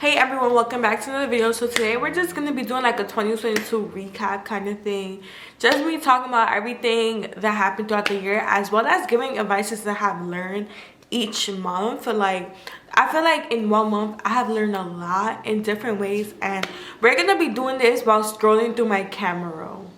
Hey everyone, welcome back to another video. So today we're just going to be doing like a 2022 recap kind of thing. Just me talking about everything that happened throughout the year, as well as giving advices that I have learned each month. Like, I feel like in 1 month I have learned a lot in different ways, and we're going to be doing this while scrolling through my camera roll.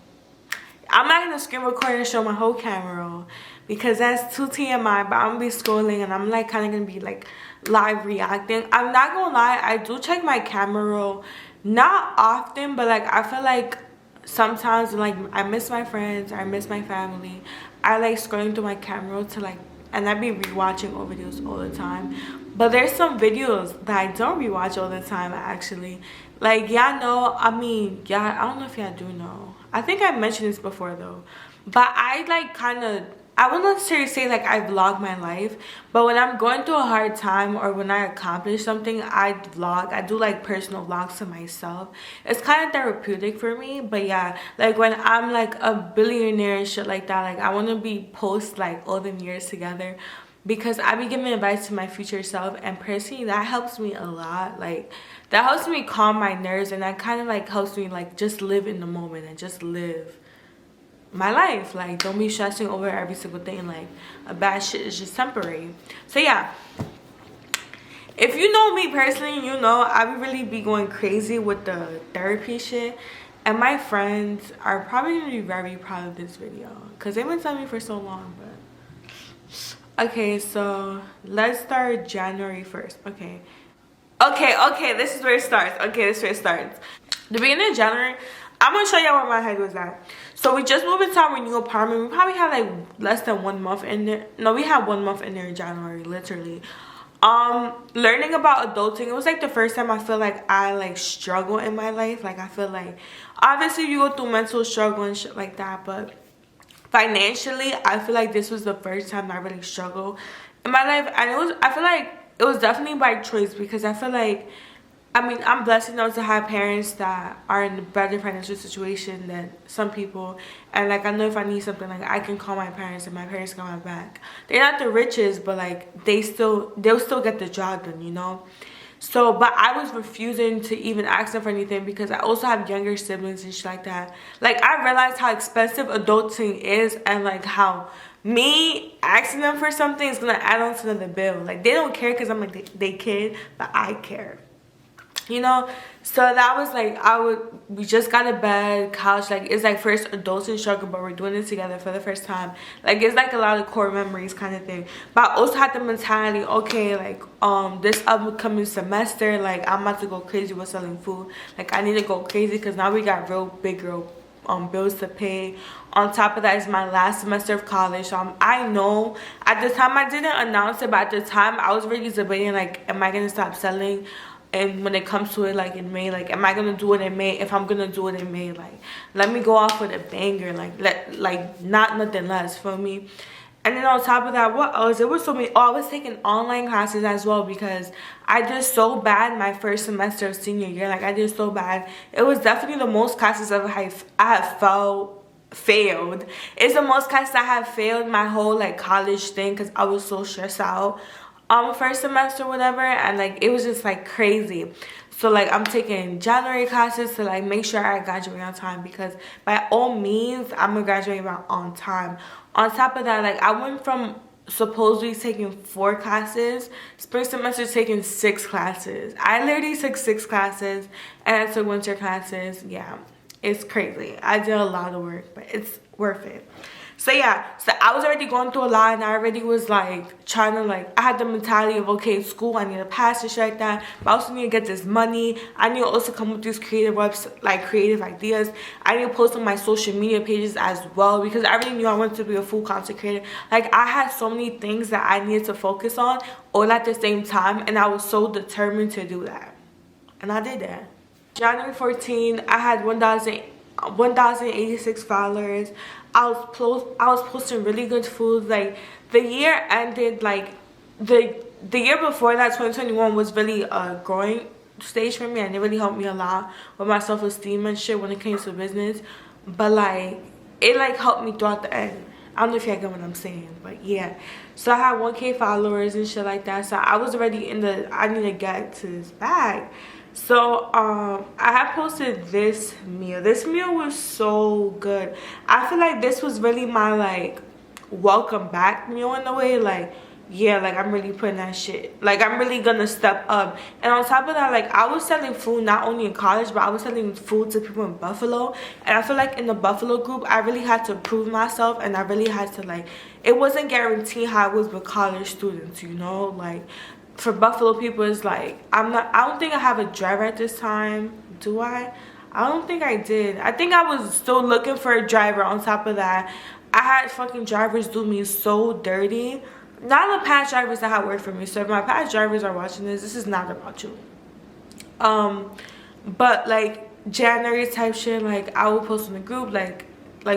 I'm not going to screen record and show my whole camera roll because that's too TMI, but I'm going to be scrolling and I'm like kind of going to be like live reacting. I'm not going to lie, I do check my camera roll not often, but like I feel like sometimes like I miss my friends, I miss my family, I like scrolling through my camera roll to like, and I be rewatching old videos all the time. But there's some videos that I don't rewatch all the time actually. Like, y'all know, I don't know if y'all do know. I think I mentioned this before though. But I like kind of, I wouldn't necessarily say like I vlog my life, but when I'm going through a hard time or when I accomplish something, I vlog. I do like personal vlogs to myself. It's kind of therapeutic for me. But yeah, like when I'm like a billionaire and shit like that, like I want to be post like all them years together, because I be giving advice to my future self, and personally that helps me a lot. Like that helps me calm my nerves, and that kind of like helps me like just live in the moment and just live my life. Like, don't be stressing over every single thing. Like, a bad shit is just temporary. So yeah, if you know me personally, you know I would really be going crazy with the therapy shit, and my friends are probably gonna be very proud of this video because they've been telling me for so long. But okay, so let's start January 1st. Okay, this is where it starts. The beginning of January, I'm gonna show y'all where my head was at. So we just moved into our new apartment. We probably had like less than 1 month in there. No, we had 1 month in there in January, literally. Learning about adulting, it was like the first time I feel like I like struggle in my life. Like, I feel like obviously you go through mental struggle and shit like that, but financially I feel like this was the first time I really struggled in my life. And I feel like it was definitely by choice, because I feel like, I'm blessed enough to have parents that are in a better financial situation than some people. And like, I know if I need something, like I can call my parents and my parents got my back. They're not the richest, but like they'll still get the job done, you know. So, but I was refusing to even ask them for anything because I also have younger siblings and shit like that. Like, I realized how expensive adulting is, and like how me asking them for something is gonna add on to another bill. Like, they don't care because I'm like they kid, but I care, you know. So that was like, we just got a bed, couch. Like, it's like first adulting struggle, but we're doing it together for the first time. Like, it's like a lot of core memories kind of thing. But I also had the mentality, okay, like this upcoming semester, like I'm about to go crazy with selling food. Like, I need to go crazy because now we got real big bills to pay. On top of that, it's my last semester of college. So I know at the time I didn't announce it, but at the time I was really debating, like, am I gonna stop selling? And when it comes to it, like in May, like, am I gonna do it in May? If I'm gonna do it in May, like, let me go off with a banger, like not nothing less for me. And then on top of that, what else? It was so many. Oh, I was taking online classes as well because I did so bad my first semester of senior year. Like, I did so bad. It was definitely the most classes I have failed. It's the most classes I have failed my whole like college thing because I was so stressed out first semester, whatever, and like it was just like crazy. So like, I'm taking January classes to like make sure I graduate on time, because by all means I'm gonna graduate on time. On top of that, like, I went from supposedly taking 4 classes, spring semester taking 6 classes. I literally took 6 classes, and I took winter classes. Yeah, it's crazy. I did a lot of work, but it's worth it. So yeah, so I was already going through a lot, and I already was like trying to, like, I had the mentality of, okay, school, I need to pass and shit like that, but I also need to get this money. I need to also come with these creative ideas. I need to post on my social media pages as well, because I really knew I wanted to be a full content creator. Like, I had so many things that I needed to focus on all at the same time, and I was so determined to do that, and I did that. January 14, I had 1,086 followers. I was posting really good food. Like, the year ended, like the year before that, 2021, was really a growing stage for me, and it really helped me a lot with my self-esteem and shit when it came to business. But like, it like helped me throughout the end. I don't know if y'all get what I'm saying, but yeah. So I had 1K followers and shit like that. So I was already in the, I need to get to this bag. So I had posted this meal. This meal was so good. I feel like this was really my like welcome back meal in a way. Like, yeah, like I'm really putting that shit, like I'm really gonna step up. And on top of that, like I was selling food not only in college, but I was selling food to people in Buffalo. And I feel like in the Buffalo group, I really had to prove myself, and I really had to, like, it wasn't guaranteed how it was with college students, you know. Like for Buffalo people, it's like I don't think I have a driver at this time. Do I don't think I did. I think I was still looking for a driver. On top of that, I had fucking drivers do me so dirty. Not the past drivers that have worked for me. So if my past drivers are watching this, this is not about you. But like January type shit, like I would post in the group like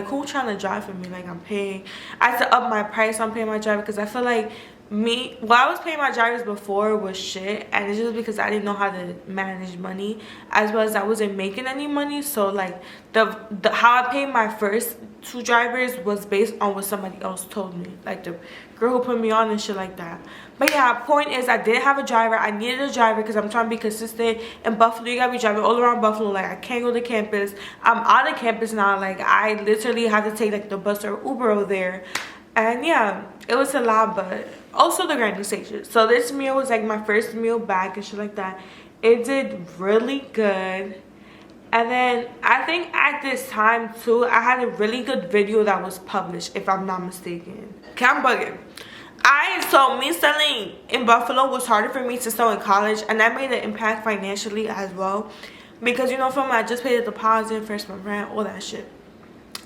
who trying to drive for me? Like I'm paying. I had to up my price on paying my driver because I feel like I was paying my drivers before was shit, and it's just because I didn't know how to manage money, as well as I wasn't making any money. So like the how I paid my first 2 drivers was based on what somebody else told me, like the girl who put me on and shit like that. But yeah, point is I didn't have a driver. I needed a driver because I'm trying to be consistent. In Buffalo, you gotta be driving all around Buffalo. Like I can't go to campus. I'm out of campus now. Like I literally have to take like the bus or Uber over there. And yeah, it was a lot, but also the grinding stages. So this meal was like my first meal back and shit like that. It did really good. And then I think at this time too, I had a really good video that was published, if I'm not mistaken. Okay, I'm bugging. So me selling in Buffalo was harder for me to sell in college, and that made an impact financially as well. Because, you know, from I just paid a deposit, first month rent, all that shit.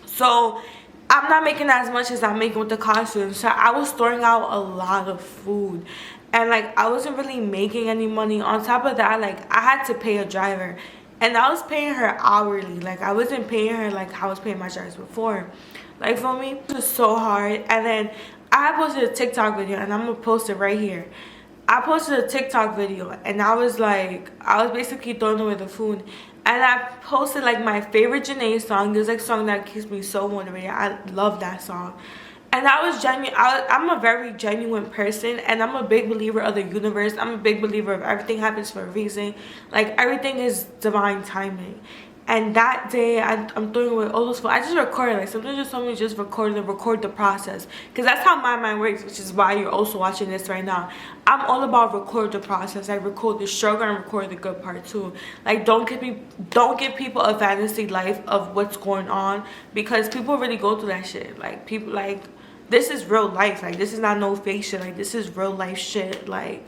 So I'm not making as much as I'm making with the college students. So I was throwing out a lot of food, and like I wasn't really making any money. On top of that, like I had to pay a driver, and I was paying her hourly. Like I wasn't paying her like how I was paying my drivers before. Like for me, it was so hard. And then I posted a TikTok video, and I'm gonna post it right here. I posted a TikTok video, and I was basically throwing away the food. And I posted like my favorite Janae song. It's like a song that keeps me so motivated. I love that song. And I was genuine. I'm a very genuine person, and I'm a big believer of the universe. I'm a big believer of everything happens for a reason. Like everything is divine timing. And that day, I'm throwing away all those food. I just recorded. Like something just told me just record the process, because that's how my mind works, which is why you're also watching this right now. I'm all about record the process. I record the struggle and record the good part too. Like don't give people a fantasy life of what's going on, because people really go through that shit. Like people, like this is real life. Like this is not no fake shit. Like this is real life shit. Like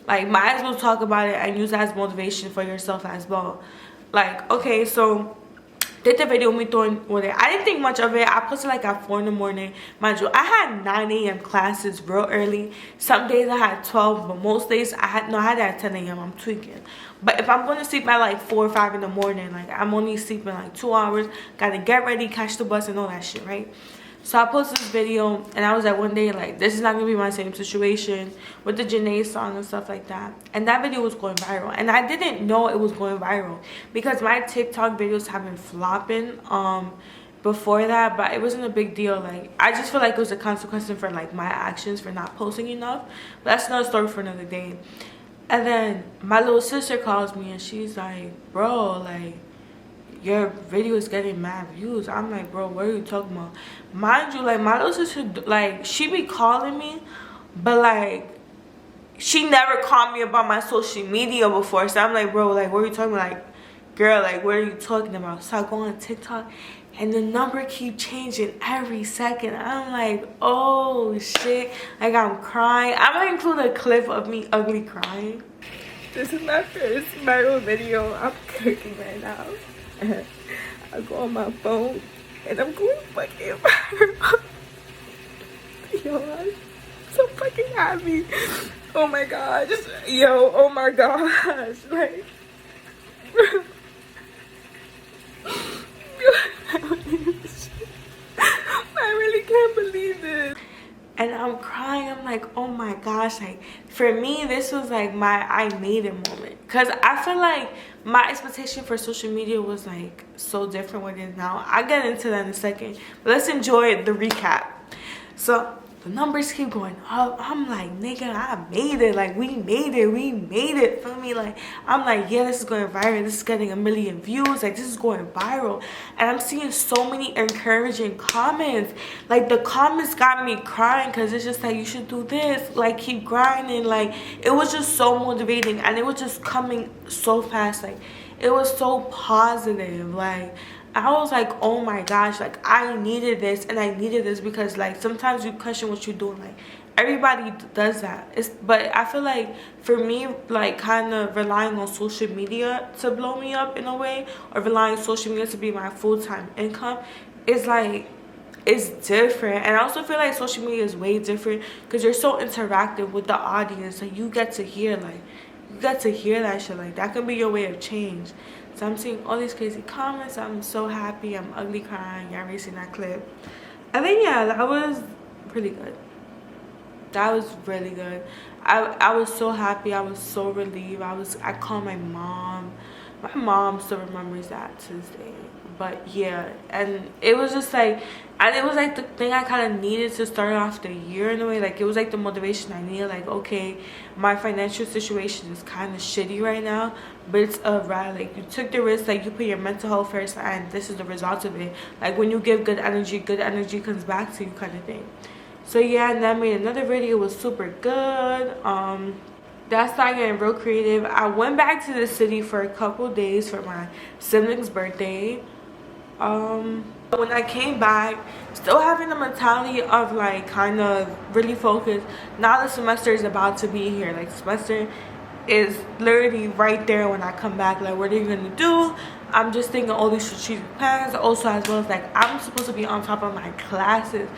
might as well talk about it and use it as motivation for yourself as well. Like, okay, so did the video with me throwing with it. I didn't think much of it. I posted like at 4 in the morning. Mind you, I had 9 a.m. classes real early. Some days I had 12, but most days I had it at 10 a.m. I'm tweaking. But if I'm going to sleep at like 4 or 5 in the morning, like I'm only sleeping like 2 hours. Gotta get ready, catch the bus and all that shit, right? So I posted this video, and I was like, one day, like, this is not gonna be my same situation with the Janae song and stuff like that. And that video was going viral, and I didn't know it was going viral because my TikTok videos have been flopping before that, but it wasn't a big deal. Like I just feel like it was a consequence for like my actions for not posting enough. But that's another story for another day. And then my little sister calls me, and she's like, bro, like, your video is getting mad views. I'm like, bro, what are you talking about? Mind you, like my little sister, like she be calling me, but like she never called me about my social media before. So I'm like, bro, like what are you talking about? Like, girl, like what are you talking about? So I go on TikTok, and the number keep changing every second. I'm like, oh shit. Like I'm crying. I'm gonna include a clip of me ugly crying. This is my first viral video. I'm cooking right now. I go on my phone, and I'm going fucking viral. Yo, I'm so fucking happy. Oh my gosh. Yo, oh my gosh. Like, I really can't believe this. And I'm crying. I'm like, oh my gosh. Like for me, this was like my I made it moment, because I feel like my expectation for social media was like so different what it is now. I'll get into that in a second, but let's enjoy the recap. So the numbers keep going up. I'm like, nigga, I made it. Like, we made it. Feel me? Like, I'm like, yeah, this is going viral. This is getting 1 million views. Like, this is going viral. And I'm seeing so many encouraging comments. Like, the comments got me crying because it's just like, you should do this. Like, keep grinding. Like, it was just so motivating. And it was just coming so fast. Like, it was so positive. Like, I was like, oh my gosh, like, I needed this, and I needed this because, like, sometimes you question what you're doing. Like, everybody does that. But I feel like for me, like, kind of relying on social media to blow me up in a way, or relying on social media to be my full-time income, is like, it's different. And I also feel like social media is way different because you're so interactive with the audience, and you get to hear, like, you get to hear that shit. Like, that can be your way of change. So I'm seeing all these crazy comments. I'm so happy. I'm ugly crying. Y'all already seen that clip. And then, yeah, that was pretty good. That was really good. I was so happy. I was so relieved. I called my mom. My mom still remembers that to this day. But yeah, and it was just like, and it was like the thing I kind of needed to start off the year in a way. Like, it was like the motivation I needed. Like, okay, my financial situation is kind of shitty right now, but it's alright. Like, you took the risk. Like, you put your mental health first, and this is the result of it. Like, when you give good energy comes back to you, kind of thing. So yeah, and I made another video. It was super good. That started getting real creative. I went back to the city for a couple days for my sibling's birthday. When I came back, still having the mentality of, like, kind of really focused. Now the semester is about to be here. Like, semester is literally right there when I come back. Like, what are you gonna do? I'm just thinking all these strategic plans. Also, as well as, like, I'm supposed to be on top of my classes.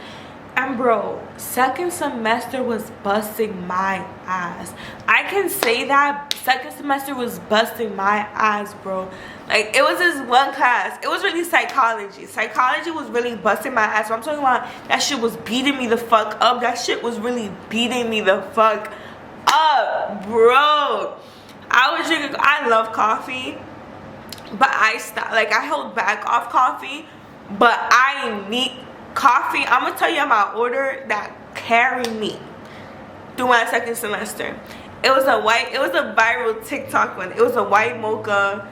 And bro, second semester was busting my ass. I can say that second semester was busting my ass, bro. Like, it was this one class. It was really psychology. Psychology was really busting my ass. So I'm talking about that shit was beating me the fuck up. That shit was really beating me the fuck up, bro. I love coffee, but I stopped. Like, I held back off coffee, but I need coffee. I'm gonna tell you my order that carried me through my second semester. It was a viral TikTok one. It was a white mocha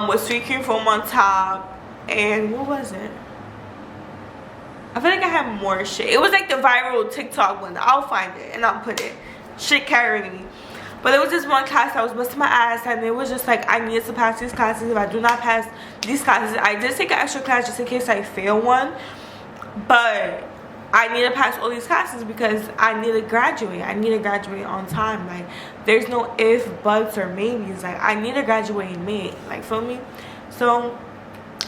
with sweet cream foam on top, and what was it? I feel like I had more shit. It was like the viral TikTok one. I'll find it and I'll put it. Shit carried me. But there was this one class that was busting my ass, and it was just like, I needed to pass these classes. If I do not pass these classes, I did take an extra class just in case I fail one. But I need to pass all these classes because I need to graduate. I need to graduate on time. Like, there's no if, buts, or maybes. Like, I need to graduate in May. Like, feel me? So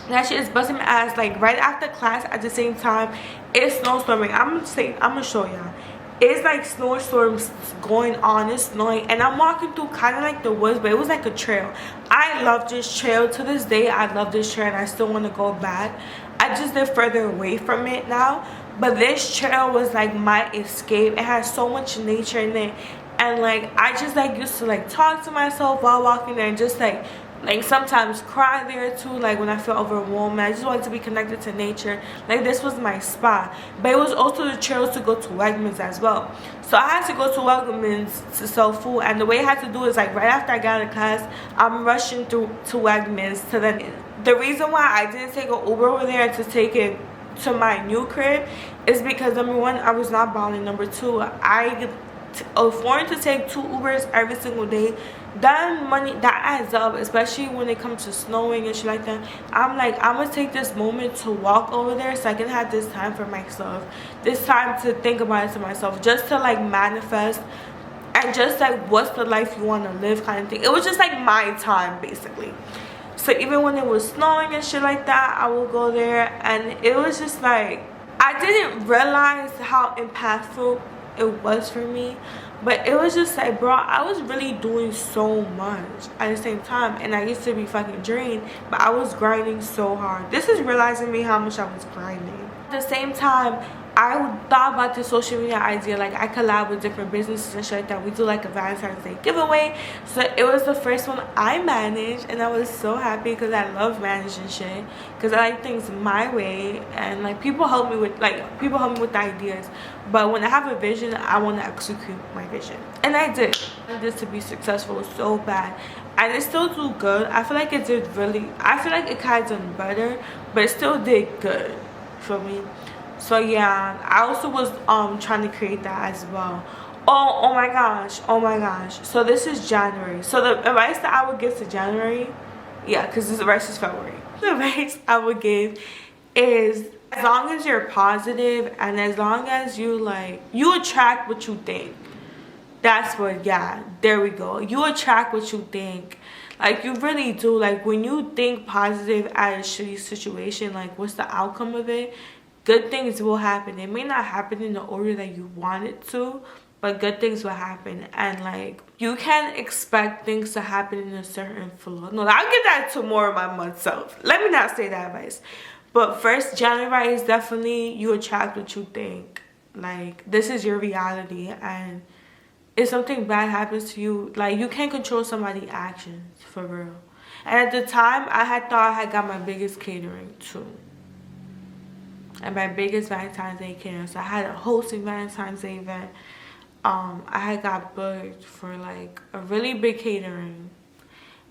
that shit is busting my ass. Like, right after class, at the same time, it's snowstorming. I'm gonna show y'all. It's like snowstorms going on. It's snowing, and I'm walking through kind of like the woods, but it was like a trail. I love this trail. To this day, I love this trail, and I still want to go back. I just live further away from it now, but this trail was like my escape. It has so much nature in it, and like, I just like used to like talk to myself while walking there, and just like sometimes cry there too, like when I feel overwhelmed. I just wanted to be connected to nature. Like, this was my spot. But it was also the trails to go to Wegmans as well. So I had to go to Wegmans to sell food, and the way I had to do is, like, right after I got out of class, I'm rushing through to Wegmans to then. The reason why I didn't take an Uber over there to take it to my new crib is because, number one, I was not balling. Number two, I afford to take 2 Ubers every single day. That money, that adds up, especially when it comes to snowing and shit like that. I'm like, I'm gonna take this moment to walk over there so I can have this time for myself, this time to think about it to myself, just to like manifest, and just like, what's the life you want to live, kind of thing. It was just like my time, basically. So even when it was snowing and shit like that, I would go there, and it was just like, I didn't realize how impactful it was for me, but it was just like, bro, I was really doing so much at the same time, and I used to be fucking drained, but I was grinding so hard. This is realizing me how much I was grinding. At the same time, I thought about the social media idea, like I collab with different businesses and shit like that. We do like a Valentine's Day giveaway. So it was the first one I managed, and I was so happy because I love managing shit, because I like things my way, and like people help me with the ideas. But when I have a vision, I want to execute my vision, and I did. I wanted this to be successful so bad, and it still do good. I feel like it did really. I feel like it could have done better, but it still did good for me. So yeah, I also was trying to create that as well. Oh my gosh. So this is January. So the advice that I would give to January, yeah, because the rest is February. The advice I would give is, as long as you're positive and as long as you attract what you think. That's what, yeah, there we go. You attract what you think. Like, you really do. Like, when you think positive at a shitty situation, like, what's the outcome of it? Good things will happen. It may not happen in the order that you want it to, but good things will happen. And like, you can't expect things to happen in a certain flow. No, I'll give that to more of my month self. Let me not say that advice. But first, January is definitely, you attract what you think. Like, this is your reality, and if something bad happens to you, like, you can't control somebody's actions, for real. And at the time, I had thought I had got my biggest catering too, and my biggest Valentine's Day catering. So I had a hosting Valentine's Day event. I had got booked for like a really big catering,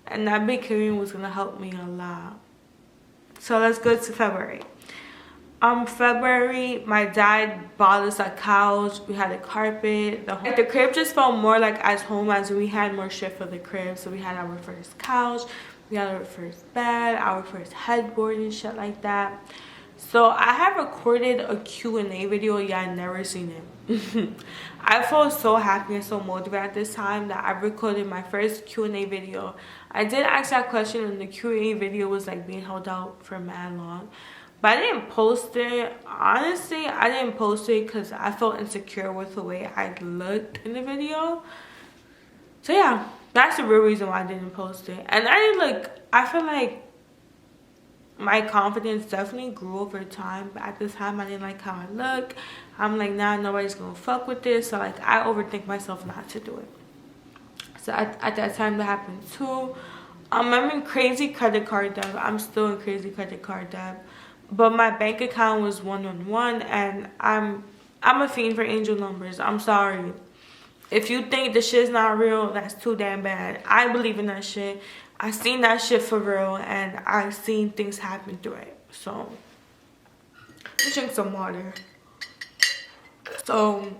and that big catering was gonna help me a lot. So let's go to February. February, my dad bought us a couch. We had a carpet. The crib just felt more like as home, as we had more shit for the crib. So we had our first couch, we had our first bed, our first headboard and shit like that. So I have recorded a Q&A video. Yeah, I never seen it. I felt so happy and so motivated at this time that I recorded my first Q&A video. I did ask that question, and the Q&A video was like being held out for mad long. But I didn't post it. Honestly, I didn't post it because I felt insecure with the way I looked in the video. So yeah, that's the real reason why I didn't post it. And I feel like my confidence definitely grew over time, but at this time I didn't like how I look. I'm like, nah, nobody's gonna fuck with this. So like, I overthink myself not to do it. So at that time that happened too. I'm in crazy credit card debt. I'm still in crazy credit card debt, but my bank account was 111, and I'm a fiend for angel numbers. I'm sorry. If you think the shit's not real, that's too damn bad. I believe in that shit. I seen that shit for real, and I seen things happen through it. So let's drink some water. So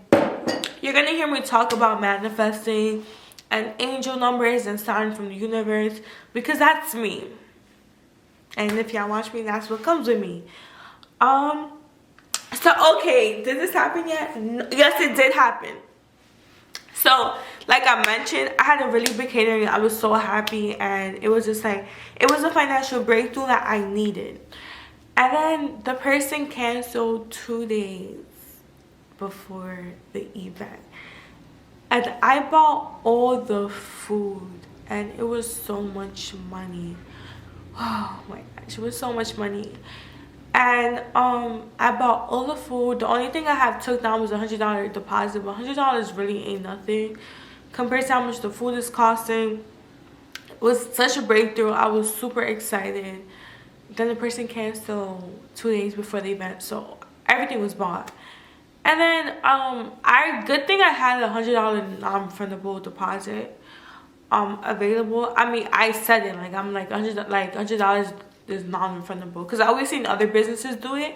you're gonna hear me talk about manifesting and angel numbers and signs from the universe, because that's me. And if y'all watch me, that's what comes with me. So okay, did this happen yet? No, yes, it did happen. So like I mentioned, I had a really big catering. I was so happy, and it was just like, it was a financial breakthrough that I needed. And then the person canceled 2 days before the event, and I bought all the food, and it was so much money. Oh my gosh, it was so much money. And I bought all the food. The only thing I have took down was $100 deposit, but $100 really ain't nothing compared to how much the food is costing. It was such a breakthrough. I was super excited. Then the person canceled 2 days before the event, so everything was bought. And then good thing I had a $100 non-refundable deposit available. I mean, I said it like, I'm like $100 is non-refundable, because I always seen other businesses do it.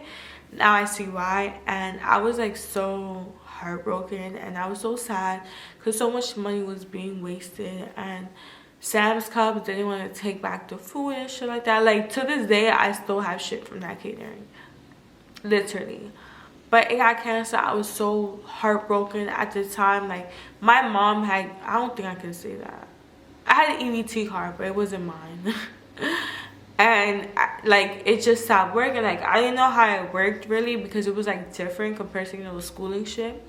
Now I see why. And I was like so heartbroken, and I was so sad because so much money was being wasted, and Sam's Club didn't want to take back the food and shit like that. Like, to this day, I still have shit from that catering, literally. But it got canceled. I was so heartbroken at the time. Like, my mom had, I don't think I can say that, I had an EBT card, but it wasn't mine. And like, it just stopped working. Like, I didn't know how it worked really, because it was like different compared to, you know, the schooling shit.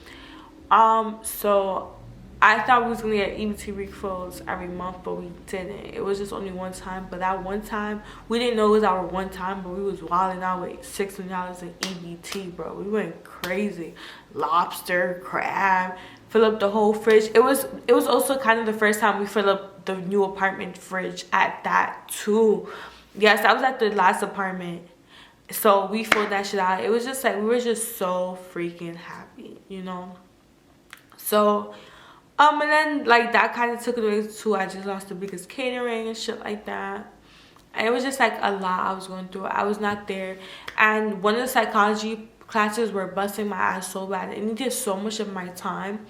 So I thought we was gonna get EBT refills every month, but we didn't. It was just only one time. But that one time, we didn't know it was our one time, but we was wilding out with $600 in EBT, bro. We went crazy. Lobster, crab, fill up the whole fridge. It was also kind of the first time we filled up the new apartment fridge at that too. Yes, that was at the last apartment. So we filled that shit out. It was just like, we were just so freaking happy, you know? So, and then, like, that kind of took it away too. I just lost the biggest catering and shit like that. And it was just, like, a lot I was going through. I was not there. And one of the psychology classes were busting my ass so bad. It needed so much of my time.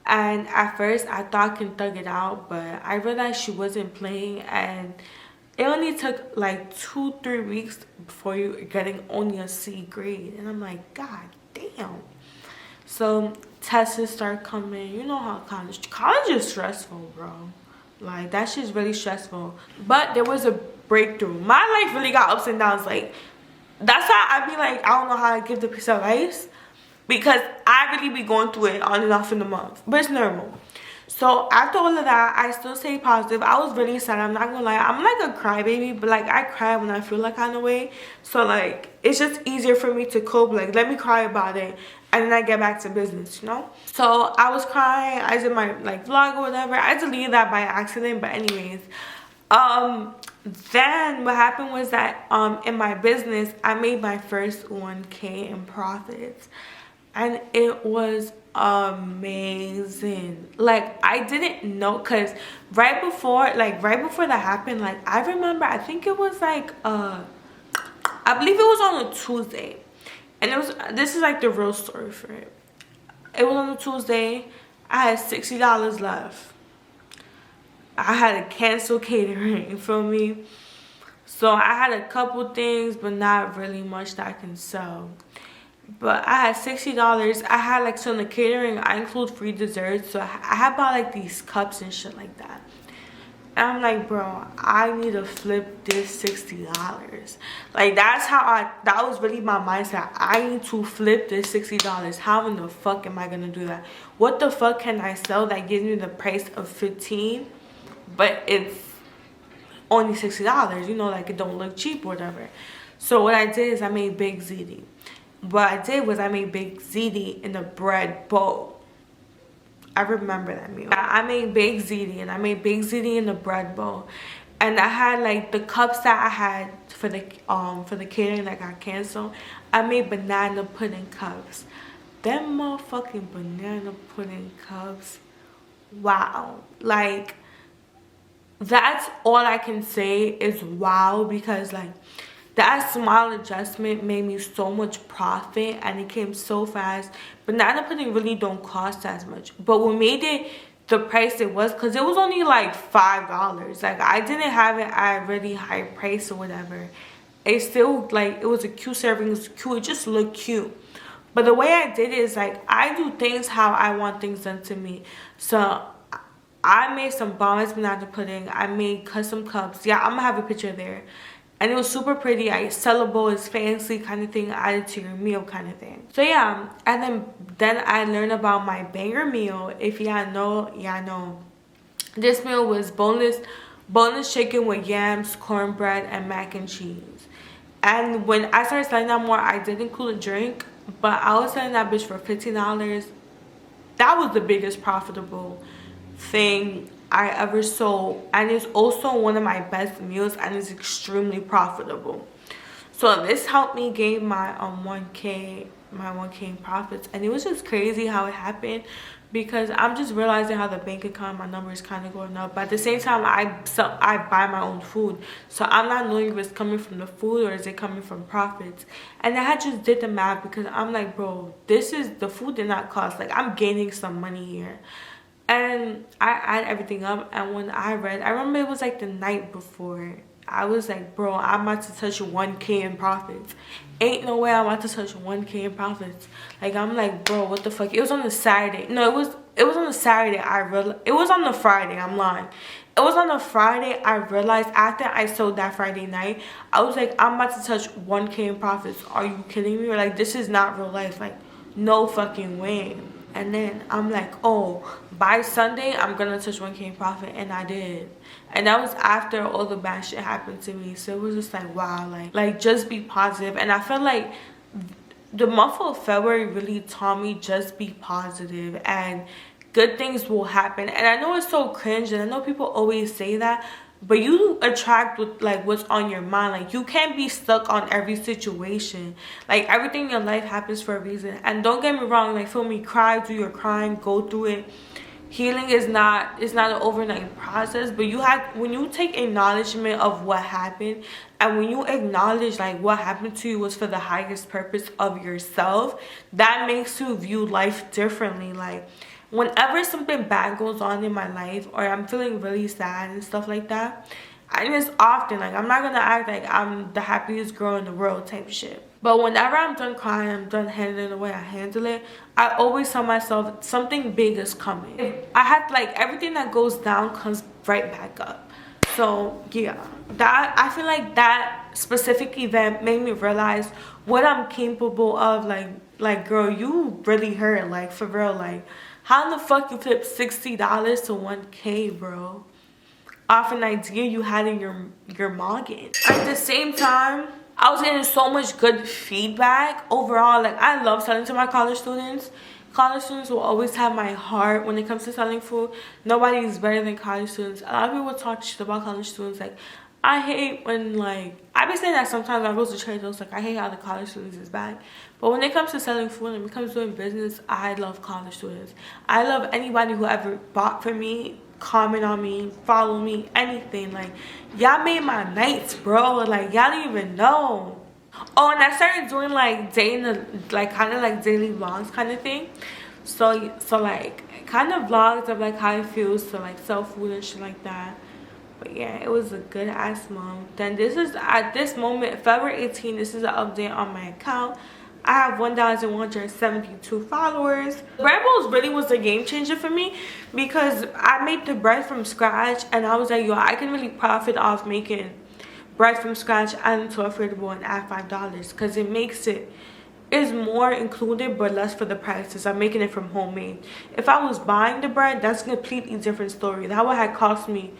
And at first, I thought I can thug it out. But I realized she wasn't playing. And it only took, like, 2-3 weeks before you're getting only a C grade. And I'm like, God damn. So tests start coming. You know how college is stressful, bro. Like, that shit's really stressful. But there was a breakthrough. My life really got ups and downs. Like, that's how I be like, I don't know how to give the piece of advice, because I really be going through it on and off in the month, but it's normal. So after all of that, I still stay positive. I was really sad, I'm not gonna lie. I'm like a crybaby, but like, I cry when I feel like kind of way. So like, it's just easier for me to cope. Like, let me cry about it, and then I get back to business, you know? So I was crying. I did my like vlog or whatever. I deleted that by accident, but anyways. Then what happened was that in my business, I made my first 1K in profits. And it was amazing. Like, I didn't know, because right before that happened, like, I remember, I think it was like I believe it was on a Tuesday. And it was, this is like the real story for it. It was on a Tuesday. I had $60 left. I had to cancel catering, you feel me? So I had a couple things, but not really much that I can sell. But I had $60. I had like, so in the catering, I include free desserts. So I had bought like these cups and shit like that. And I'm like, bro, I need to flip this $60. Like, that's how that was really my mindset. I need to flip this $60. How in the fuck am I gonna do that? What the fuck can I sell that gives me the price of $15, but it's only $60? You know, like, it don't look cheap or whatever. So what I did is I made big ziti. What I did was I made big ziti in a bread bowl. I remember that meal. I made big ziti, and I made big ziti in the bread bowl. And I had like the cups that I had for the catering that got canceled. I made banana pudding cups. Them motherfucking banana pudding cups. Wow. Like, that's all I can say is wow, because like, that small adjustment made me so much profit, and it came so fast. Banana pudding really don't cost as much, but what made it the price it was, because it was only like $5. Like, I didn't have it at a really high price or whatever. It still, like, it was a cute serving, it was cute, it just looked cute. But the way I did it is like, I do things how I want things done to me. So I made some bomb banana pudding. I made custom cups. Yeah, I'm gonna have a picture there. And it was super pretty. I sellable, it's fancy kind of thing, added to your meal kind of thing. So yeah, and then I learned about my banger meal. If y'all know, y'all know. This meal was boneless chicken with yams, cornbread, and mac and cheese. And when I started selling that more, I did include a drink, but I was selling that bitch for $15. That was the biggest profitable thing I ever sold, and it's also one of my best meals, and it's extremely profitable. So this helped me gain my 1K in profits, and it was just crazy how it happened, because I'm just realizing how the bank account, my number is kind of going up. But at the same time, I buy my own food, so I'm not knowing if it's coming from the food or is it coming from profits. And I just did the math, because I'm like, bro, the food did not cost, like, I'm gaining some money here. And I add everything up, and when I remember it was like the night before, I was like, bro, I'm about to touch 1K in profits. Ain't no way I'm about to touch 1K in profits. Like, I'm like, bro, what the fuck? It was on the Saturday. No, it was on the Saturday. It was on the Friday. I'm lying. It was on the Friday. I realized after I sold that Friday night, I was like, I'm about to touch 1K in profits. Are you kidding me? Like, this is not real life. Like, no fucking way. And then I'm like, oh, by Sunday I'm gonna touch 1K in profit, and I did. And that was after all the bad shit happened to me. So it was just like, wow, like just be positive. And I feel like the month of February really taught me just be positive and good things will happen. And I know it's so cringe, and I know people always say that, but you attract with like what's on your mind. Like you can't be stuck on every situation. Like everything in your life happens for a reason. And don't get me wrong, like feel me, cry, do your crying, go through it. Healing is not an overnight process, but you have, when you take acknowledgement of what happened, and when you acknowledge like what happened to you was for the highest purpose of yourself, that makes you view life differently. Like whenever something bad goes on in my life, or I'm feeling really sad and stuff like that, and it's often, like I'm not gonna act like I'm the happiest girl in the world type shit, but whenever I'm done crying, I'm done handling the way I handle it, I always tell myself something big is coming. I have, like, everything that goes down comes right back up. So yeah, that, I feel like that specific event made me realize what I'm capable of. Like girl, you really hurt, like for real. Like how in the fuck you flip $60 to 1K, bro, off an idea you had in your noggin? At the same time, I was getting so much good feedback overall. Like I love selling to my college students. College students will always have my heart when it comes to selling food. Nobody is better than college students. A lot of people talk shit about college students. Like I hate when, like, I be saying that sometimes I go to trade those, like I hate how the college students is bad. But when it comes to selling food and when it comes to doing business, I love college students. I love anybody who ever bought from me, comment on me, follow me, anything. Like y'all made my nights, bro. Like y'all didn't even know. Oh, and I started doing like kind of like daily vlogs kind of thing. So like kind of vlogs of like how it feels to like sell food and shit like that. But yeah, it was a good ass month. Then this is, at this moment, February 18th, this is an update on my account. I have 1,172 followers. Bread bowls really was a game changer for me, because I made the bread from scratch, and I was like, yo, I can really profit off making bread from scratch and to affordable and at $5, because it makes it, is more included but less for the prices. I'm making it from homemade. If I was buying the bread, that's a completely different story. That would have cost me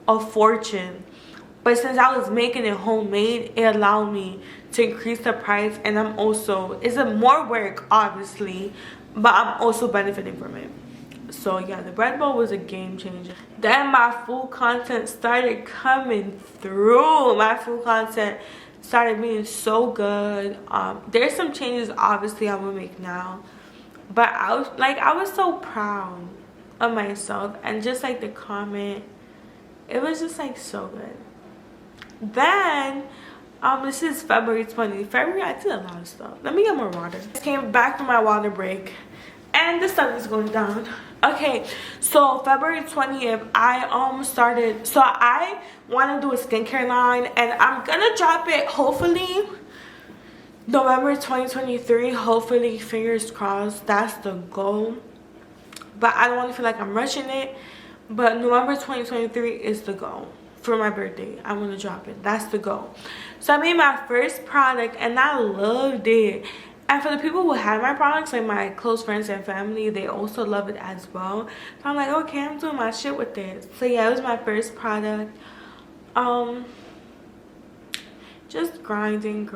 a fortune. But since I was making it homemade, it allowed me to increase the price, and I'm also, it's a more work obviously, but I'm also benefiting from it. So yeah, the bread bowl was a game changer. Then my food content started coming through. My food content started being so good. There's some changes obviously I will make now, but I was so proud of myself, and just like the comment, it was just like so good. Then this is February 20th. February, I did a lot of stuff. Let me get more water. I came back from my water break, and the sun is going down. Okay, so February 20th, I started, so I want to do a skincare line, and I'm gonna drop it hopefully November 2023. Hopefully, fingers crossed, that's the goal. But I don't want to feel like I'm rushing it. But November 2023 is the goal. For my birthday, I want to drop it. That's the goal. So I made my first product, and I loved it. And for the people who have my products, like my close friends and family, they also love it as well. So I'm like, okay, I'm doing my shit with it. So yeah, it was my first product. Just grinding.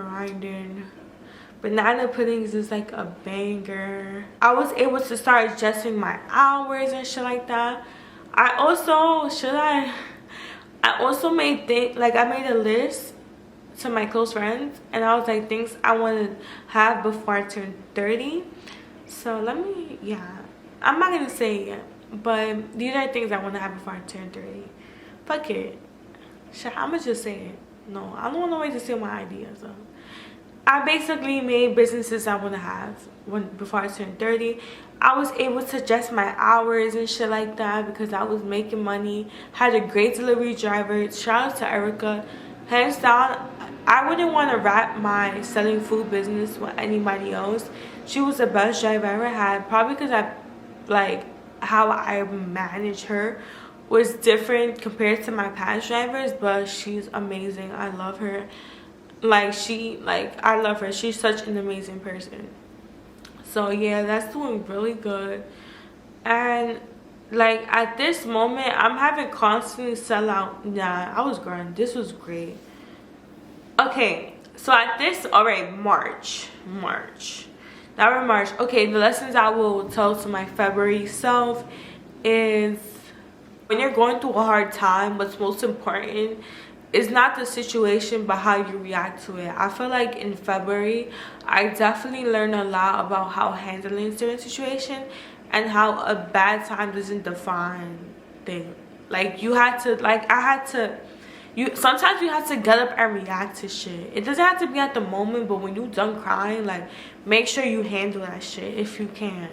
Banana puddings is like a banger. I was able to start adjusting my hours and shit like that. I also made things, like I made a list to my close friends, and I was like, things I want to have before I turn 30. So let me, yeah, I'm not gonna say it yet, but these are things I want to have before I turn 30. Fuck it, shit, I'ma just say it. No, I don't want nobody to steal my ideas though. I basically made businesses I want to have before I turned 30. I was able to adjust my hours and shit like that because I was making money. Had a great delivery driver. Shout out to Erica. Hands down, I wouldn't want to wrap my selling food business with anybody else. She was the best driver I ever had. Probably because how I manage her was different compared to my past drivers, but she's amazing. I love her. I love her. She's such an amazing person. So yeah, that's doing really good. And like at this moment I'm having constantly sell out. Nah, I was grinding. This was great. Okay, so at this, all right, March. Now we're March. Okay, the lessons I will tell to my February self is, when you're going through a hard time, what's most important is not the situation but how you react to it. I feel like in February I definitely learned a lot about how handling certain situations and how a bad time doesn't define things. Like you had to, like I had to, sometimes you have to get up and react to shit. It doesn't have to be at the moment, but when you done crying, like make sure you handle that shit if you can.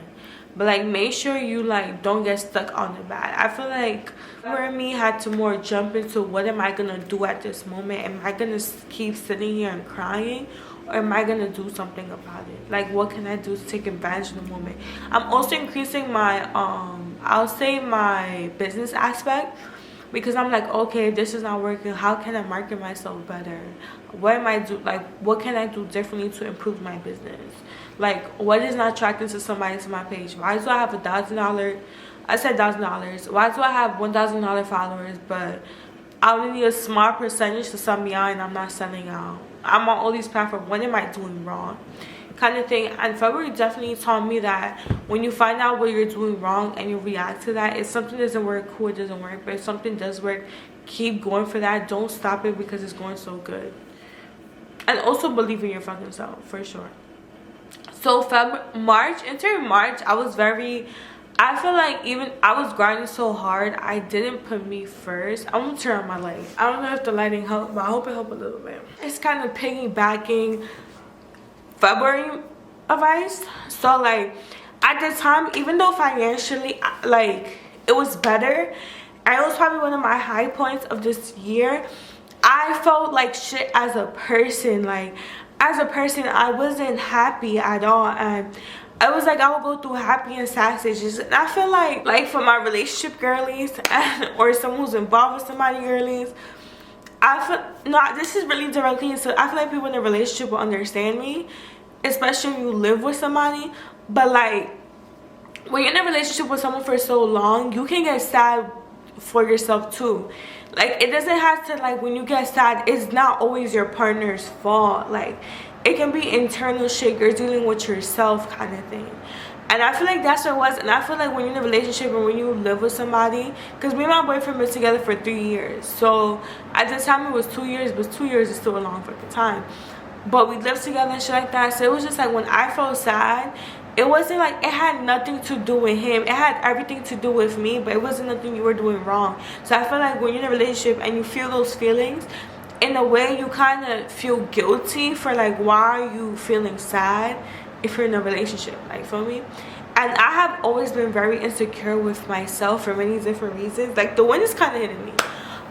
But like make sure you like don't get stuck on the bad. I feel like where me had to more jump into, what am I gonna do at this moment? Am I gonna keep sitting here and crying, or am I gonna do something about it? Like what can I do to take advantage of the moment? I'm also increasing my I'll say my business aspect, because I'm like, okay, this is not working. How can I market myself better? What am I do, like what can I do differently to improve my business? Like what is not attracting to somebody to my page? Why do I have $1,000? I said $1,000. Why do I have $1,000 followers, but I only need a small percentage to sell me out and I'm not selling out? I'm on all these platforms. What am I doing wrong? Kind of thing. And February definitely taught me that when you find out what you're doing wrong and you react to that, if something doesn't work, cool, it doesn't work. But if something does work, keep going for that. Don't stop it because it's going so good. And also believe in your fucking self, for sure. So entering March, I feel like even I was grinding so hard, I didn't put me first. I'm gonna turn on my light. I don't know if the lighting helped, but I hope it helped a little bit. It's kind of piggybacking February advice. So like at the time, even though financially like it was better, and it was probably one of my high points of this year, I felt like shit as a person. Like as a person, I wasn't happy at all, and I was like, I would go through happy and sad stages. And I feel like for my relationship girlies or someone who's involved with somebody girlies, I feel, no, this is really directly, so I feel like people in a relationship will understand me, especially if you live with somebody. But like when you're in a relationship with someone for so long, you can get sad for yourself too. Like it doesn't have to, like when you get sad, it's not always your partner's fault. Like it can be internal shit you're dealing with yourself, kind of thing. And I feel like that's what it was. And I feel like when you're in a relationship or when you live with somebody, because me and my boyfriend been together for 3 years, so at the time it was 2 years, but 2 years is still a long fucking time. But we lived together and shit like that. So it was just like when I felt sad, it wasn't like it had nothing to do with him. It had everything to do with me, but it wasn't nothing you were doing wrong. So I feel like when you're in a relationship and you feel those feelings, in a way you kind of feel guilty for like, why are you feeling sad if you're in a relationship? Like, feel me? And I have always been very insecure with myself for many different reasons. Like the wind is kind of hitting me.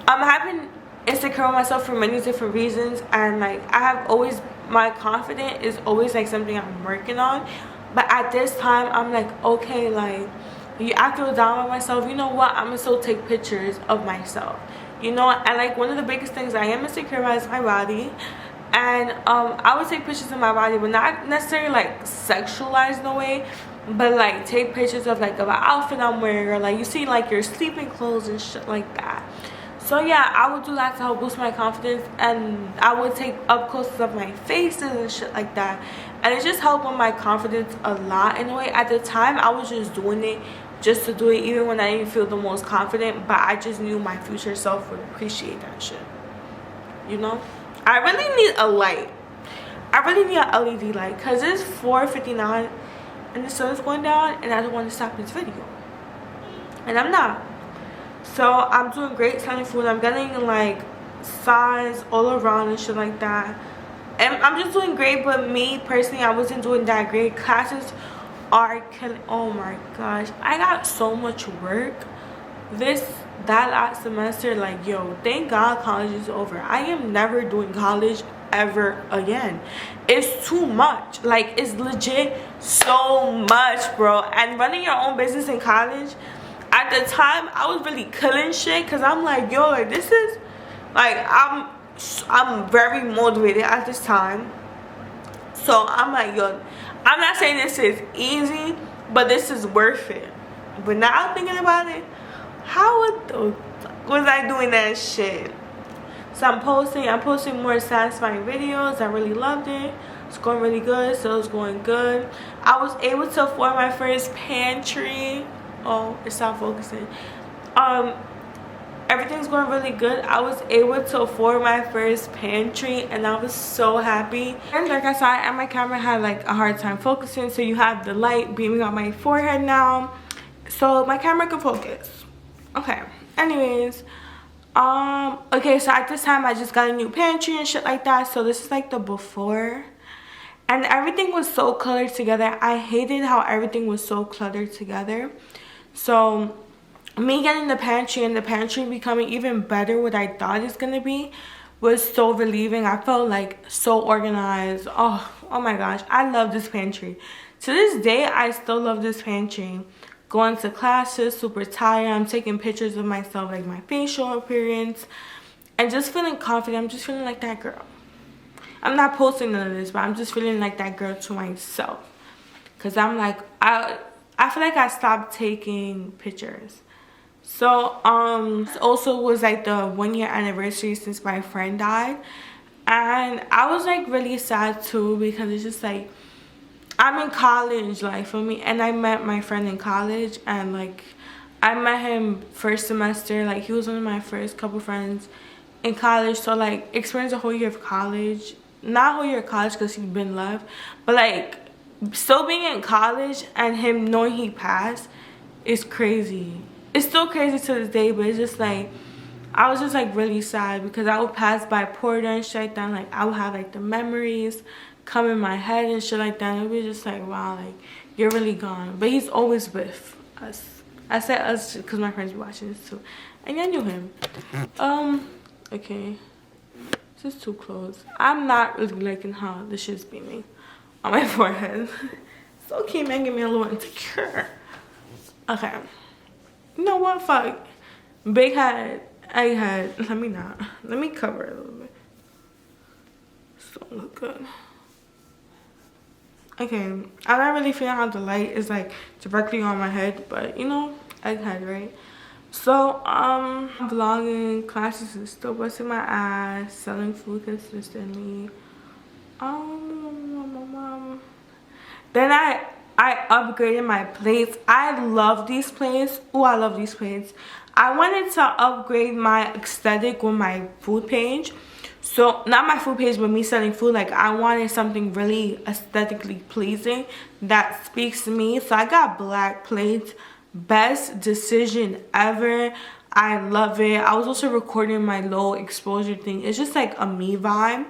I've been insecure with myself for many different reasons, and like I have always, my confidence is always like something I'm working on. But at this time I'm like, okay, like I feel down with myself, you know what, I'm gonna still take pictures of myself, you know. And like one of the biggest things I am insecure about is my body. And I would take pictures of my body, but not necessarily like sexualized in a way, but like take pictures of like of an outfit I'm wearing, or like you see like your sleeping clothes and shit like that. So yeah, I would do that to help boost my confidence, and I would take up closes of my faces and shit like that, and it just helped with my confidence a lot in a way. At the time I was just doing it just to do it, even when I didn't feel the most confident, but I just knew my future self would appreciate that shit, you know. I really need a light. I really need an LED light, because it's 4:59 and the sun is going down, and I don't want to stop this video, and I'm not. So I'm doing great selling food. I'm getting like signs all around and shit like that, and I'm just doing great. But me personally, I wasn't doing that great. Classes are killing. Oh my gosh, I got so much work that last semester. Like, yo, thank God college is over. I am never doing college ever again. It's too much. Like, it's legit so much, bro. And running your own business in college, at the time I was really killing shit, because I'm like, yo, like this is like, I'm very motivated at this time. So I'm like, yo, I'm not saying this is easy, but this is worth it. But now thinking about it, how the fuck was I doing that shit? So I'm posting more satisfying videos. I really loved it. It's going really good. So it's going good. I was able to afford my first pantry. Oh, it stopped focusing. Everything's going really good. I was able to afford my first pantry and I was so happy. And like I said, and my camera had like a hard time focusing, so you have the light beaming on my forehead now, so my camera can focus. Okay, anyways, okay, so at this time I just got a new pantry and shit like that. So this is like the before, and everything was so cluttered together. I hated how everything was so cluttered together. So me getting the pantry and the pantry becoming even better what I thought it's gonna be was so relieving. I felt like so organized. Oh my gosh, I love this pantry. To this day, I still love this pantry. Going to classes, super tired. I'm taking pictures of myself, like my facial appearance, and just feeling confident. I'm just feeling like that girl. I'm not posting none of this, but I'm just feeling like that girl to myself. Cause I'm like, I feel like I stopped taking pictures. So this also was like the 1 year anniversary since my friend died, and I was like really sad too, because it's just like I'm in college, like, for me, and I met my friend in college, and like I met him first semester. Like, he was one of my first couple friends in college. So like experienced a whole year of college, not a whole year of college because he'd been left, but like still being in college and him knowing he passed is crazy. It's still crazy to this day, but it's just like I was just like really sad, because I would pass by Porter and shit like that, like I would have like the memories come in my head and shit like that, and it was just like, wow, like you're really gone. But he's always with us. I said us because my friends be watching this too, and I knew him. Okay, this is too close. I'm not really liking how this shit's beaming on my forehead. So okay, man, get me a little insecure. Okay, you know what, fuck, big head, egg head. Let me cover it a little bit so it look good. Okay, I'm not really feeling how the light is like directly on my head, but you know, egghead, right? So vlogging, classes is still busting my ass, selling food consistently. Then I upgraded my plates. I love these plates. Oh, I love these plates. I wanted to upgrade my aesthetic with my food page. So not my food page, but me selling food. Like, I wanted something really aesthetically pleasing that speaks to me. So I got black plates. Best decision ever. I love it. I was also recording my low exposure thing. It's just like a me vibe.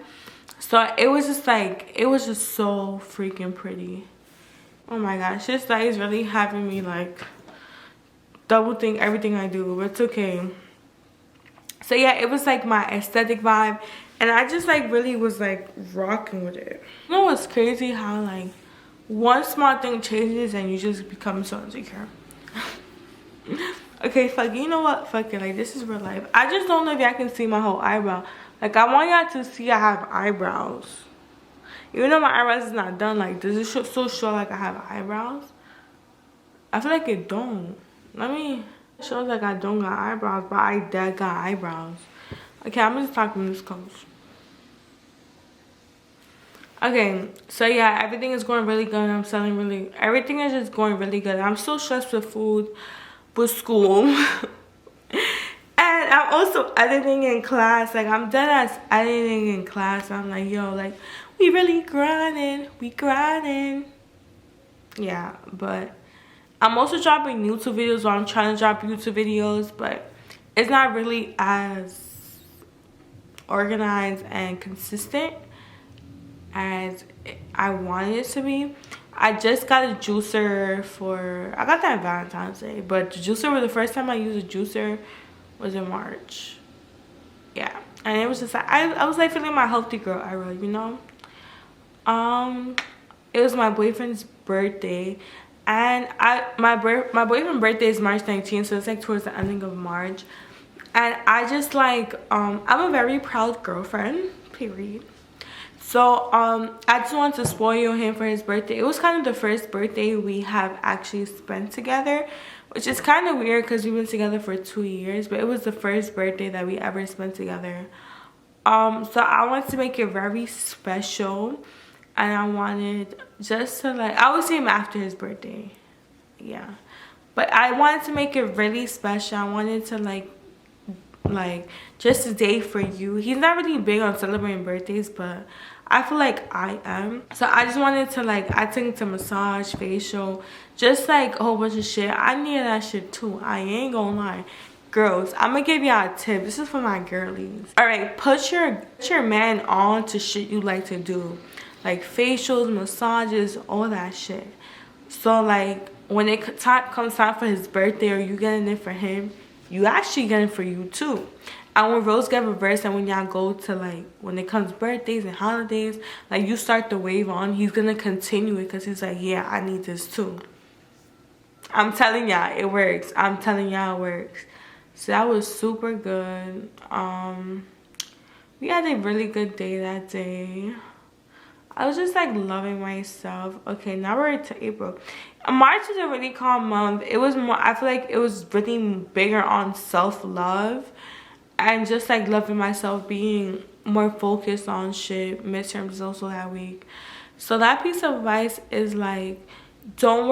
So it was just like, it was just so freaking pretty. Oh my gosh, this light is really having me like double think everything I do, but it's okay. So yeah, it was like my aesthetic vibe, and I just like really was like rocking with it. You know what's crazy? How like one small thing changes and you just become so insecure. Okay, fuck, you know what? Fuck it, like this is real life. I just don't know if y'all can see my whole eyebrow. Like, I want y'all to see I have eyebrows. Even though my eyebrows is not done, like, does it still show like I have eyebrows? I feel like it don't. Let me show like I don't got eyebrows, but I dead got eyebrows. Okay, I'm just talking this close. Okay, so yeah, everything is going really good. I'm selling really, everything is just going really good. I'm still stressed with food, with school. And I'm also editing in class. Like, I'm dead ass editing in class. I'm like, yo, like, we really grinding. We grinding. Yeah, but I'm also dropping YouTube videos. So I'm trying to drop YouTube videos, but it's not really as organized and consistent as I wanted it to be. I just got a juicer for, I got that on Valentine's Day, but the juicer was the first time I used a juicer was in March. Yeah, and it was just like, I was like feeling my healthy girl era, you know. It was my boyfriend's birthday, and my boyfriend's birthday is March 19th, so it's like towards the ending of March. And I just like, I'm a very proud girlfriend, period. So I just wanted to spoil him for his birthday. It was kind of the first birthday we have actually spent together, which is kind of weird because we've been together for 2 years, but it was the first birthday that we ever spent together. So I wanted to make it very special, and I wanted just to like, I would see him after his birthday, yeah, but I wanted to make it really special. I wanted to like just a day for you. He's not really big on celebrating birthdays, but I feel like I am. So I just wanted to like, I took him to massage, facial, just like a whole bunch of shit. I needed that shit too. I ain't gonna lie. Girls, I'm gonna give y'all a tip. This is for my girlies. All right, put your man on to shit you like to do, like facials, massages, all that shit. So like when it comes time for his birthday, or you getting it for him, you actually get it for you too. And when roles get reversed, and when y'all go to like, when it comes birthdays and holidays, like you start the wave on, he's gonna continue it because he's like, yeah, I need this too. I'm telling y'all, it works. I'm telling y'all, it works. So that was super good. We had a really good day that day. I was just like loving myself. Okay, now we're into April. March is a really calm month. It was more, I feel like it was really bigger on self-love and just like loving myself, being more focused on shit. Midterms is also that week. So that piece of advice is like, don't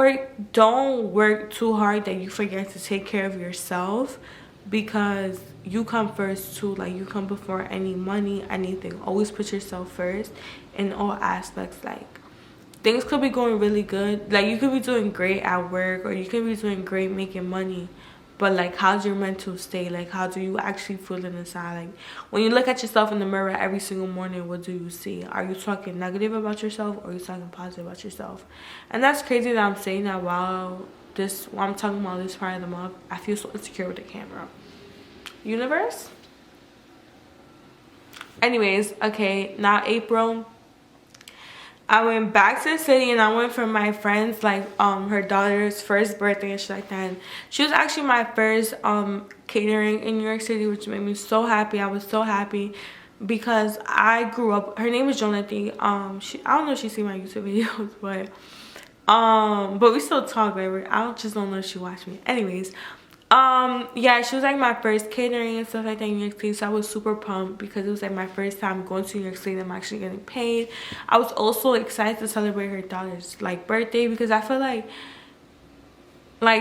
work too hard that you forget to take care of yourself, because you come first too. Like, you come before any money, anything. Always put yourself first in all aspects. Like, things could be going really good, like you could be doing great at work, or you could be doing great making money, but like, how's your mental state? Like, how do you actually feel inside? Like, when you look at yourself in the mirror every single morning, what do you see? Are you talking negative about yourself, or are you talking positive about yourself? And that's crazy that I'm saying that while I'm talking about this part of the month. I feel so insecure with the camera. Universe? Anyways, okay, now April, I went back to the city, and I went for my friend's like her daughter's first birthday and shit like that. And she was actually my first catering in New York City, which made me so happy. I was so happy because I grew up, her name is Jonathan. I don't know if she seen my YouTube videos, but we still talk, right? I just don't know if she watched me. Anyways, yeah, she was like my first catering and stuff like that in New York City, so I was super pumped because it was like my first time going to New York City and I'm actually getting paid. I was also excited to celebrate her daughter's like birthday, because I feel like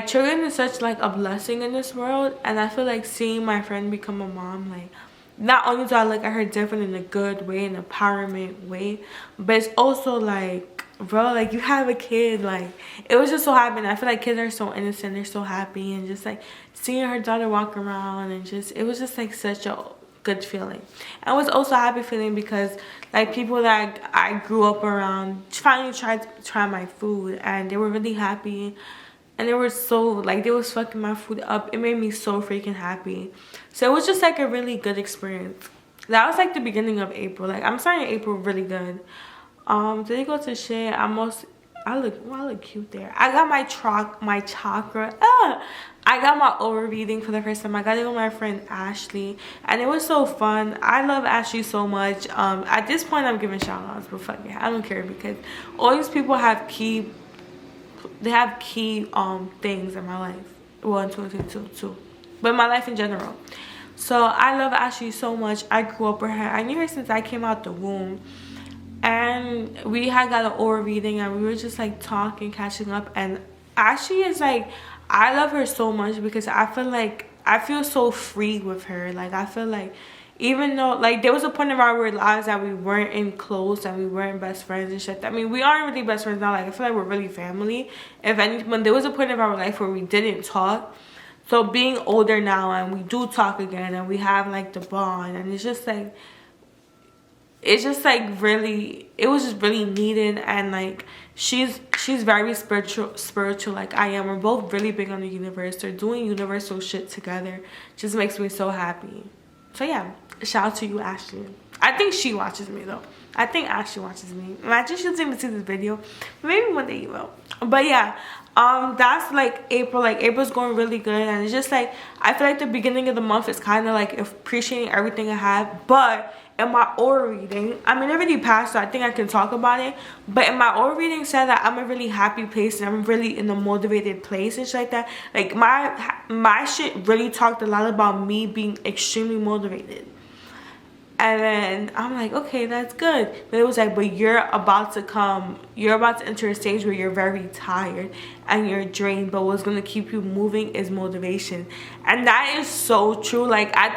children is such like a blessing in this world, and I feel like seeing my friend become a mom, like, not only do I look at her different in a good way, an empowerment way, but it's also like, bro, like, you have a kid. Like, it was just so happy. I feel like kids are so innocent, they're so happy, and just like seeing her daughter walk around, and just, it was just like such a good feeling. And it was also a happy feeling because like people that I grew up around finally tried to try my food, and they were really happy, and they were so like, they was fucking my food up. It made me so freaking happy. So it was just like a really good experience. That was like the beginning of April. Like, I'm starting April really good. Did you go to shit? I look cute there. I got my chakra. I got my aura reading for the first time. I got it with my friend Ashley, and it was so fun. I love Ashley so much. At this point, I'm giving shout outs, but fuck yeah, I don't care, because all these people have key things in my life. Well, in 2022 too, but in my life in general. So I love Ashley so much. I grew up with her. I knew her since I came out the womb. And we had got an aura reading, and we were just like talking, catching up. And Ashley is like, I love her so much because I feel like I feel so free with her. Like, I feel like even though like there was a point of our lives that we weren't in close and we weren't best friends and shit. I mean, we aren't really best friends now. Like, I feel like we're really family. If anything, there was a point of our life where we didn't talk. So being older now, and we do talk again, and we have like the bond, and it's just like really, it was just really needed. And like she's very spiritual like I am. We're both really big on the universe. They're doing universal shit together. Just makes me so happy. So yeah, shout out to you, Ashley. I think she watches me though. I think Ashley watches me. Imagine she doesn't even see this video. Maybe one day you will. But yeah, that's like April. Like, April's going really good, and it's just like I feel like the beginning of the month is kind of like appreciating everything I have, but in my oral reading, I mean, it already passed, so I think I can talk about it. But in my oral reading said that I'm a really happy place and I'm really in a motivated place and shit like that. Like my shit really talked a lot about me being extremely motivated. And then I'm like, okay, that's good. But it was like, but you're about to enter a stage where you're very tired and you're drained, but what's gonna keep you moving is motivation. And that is so true. Like at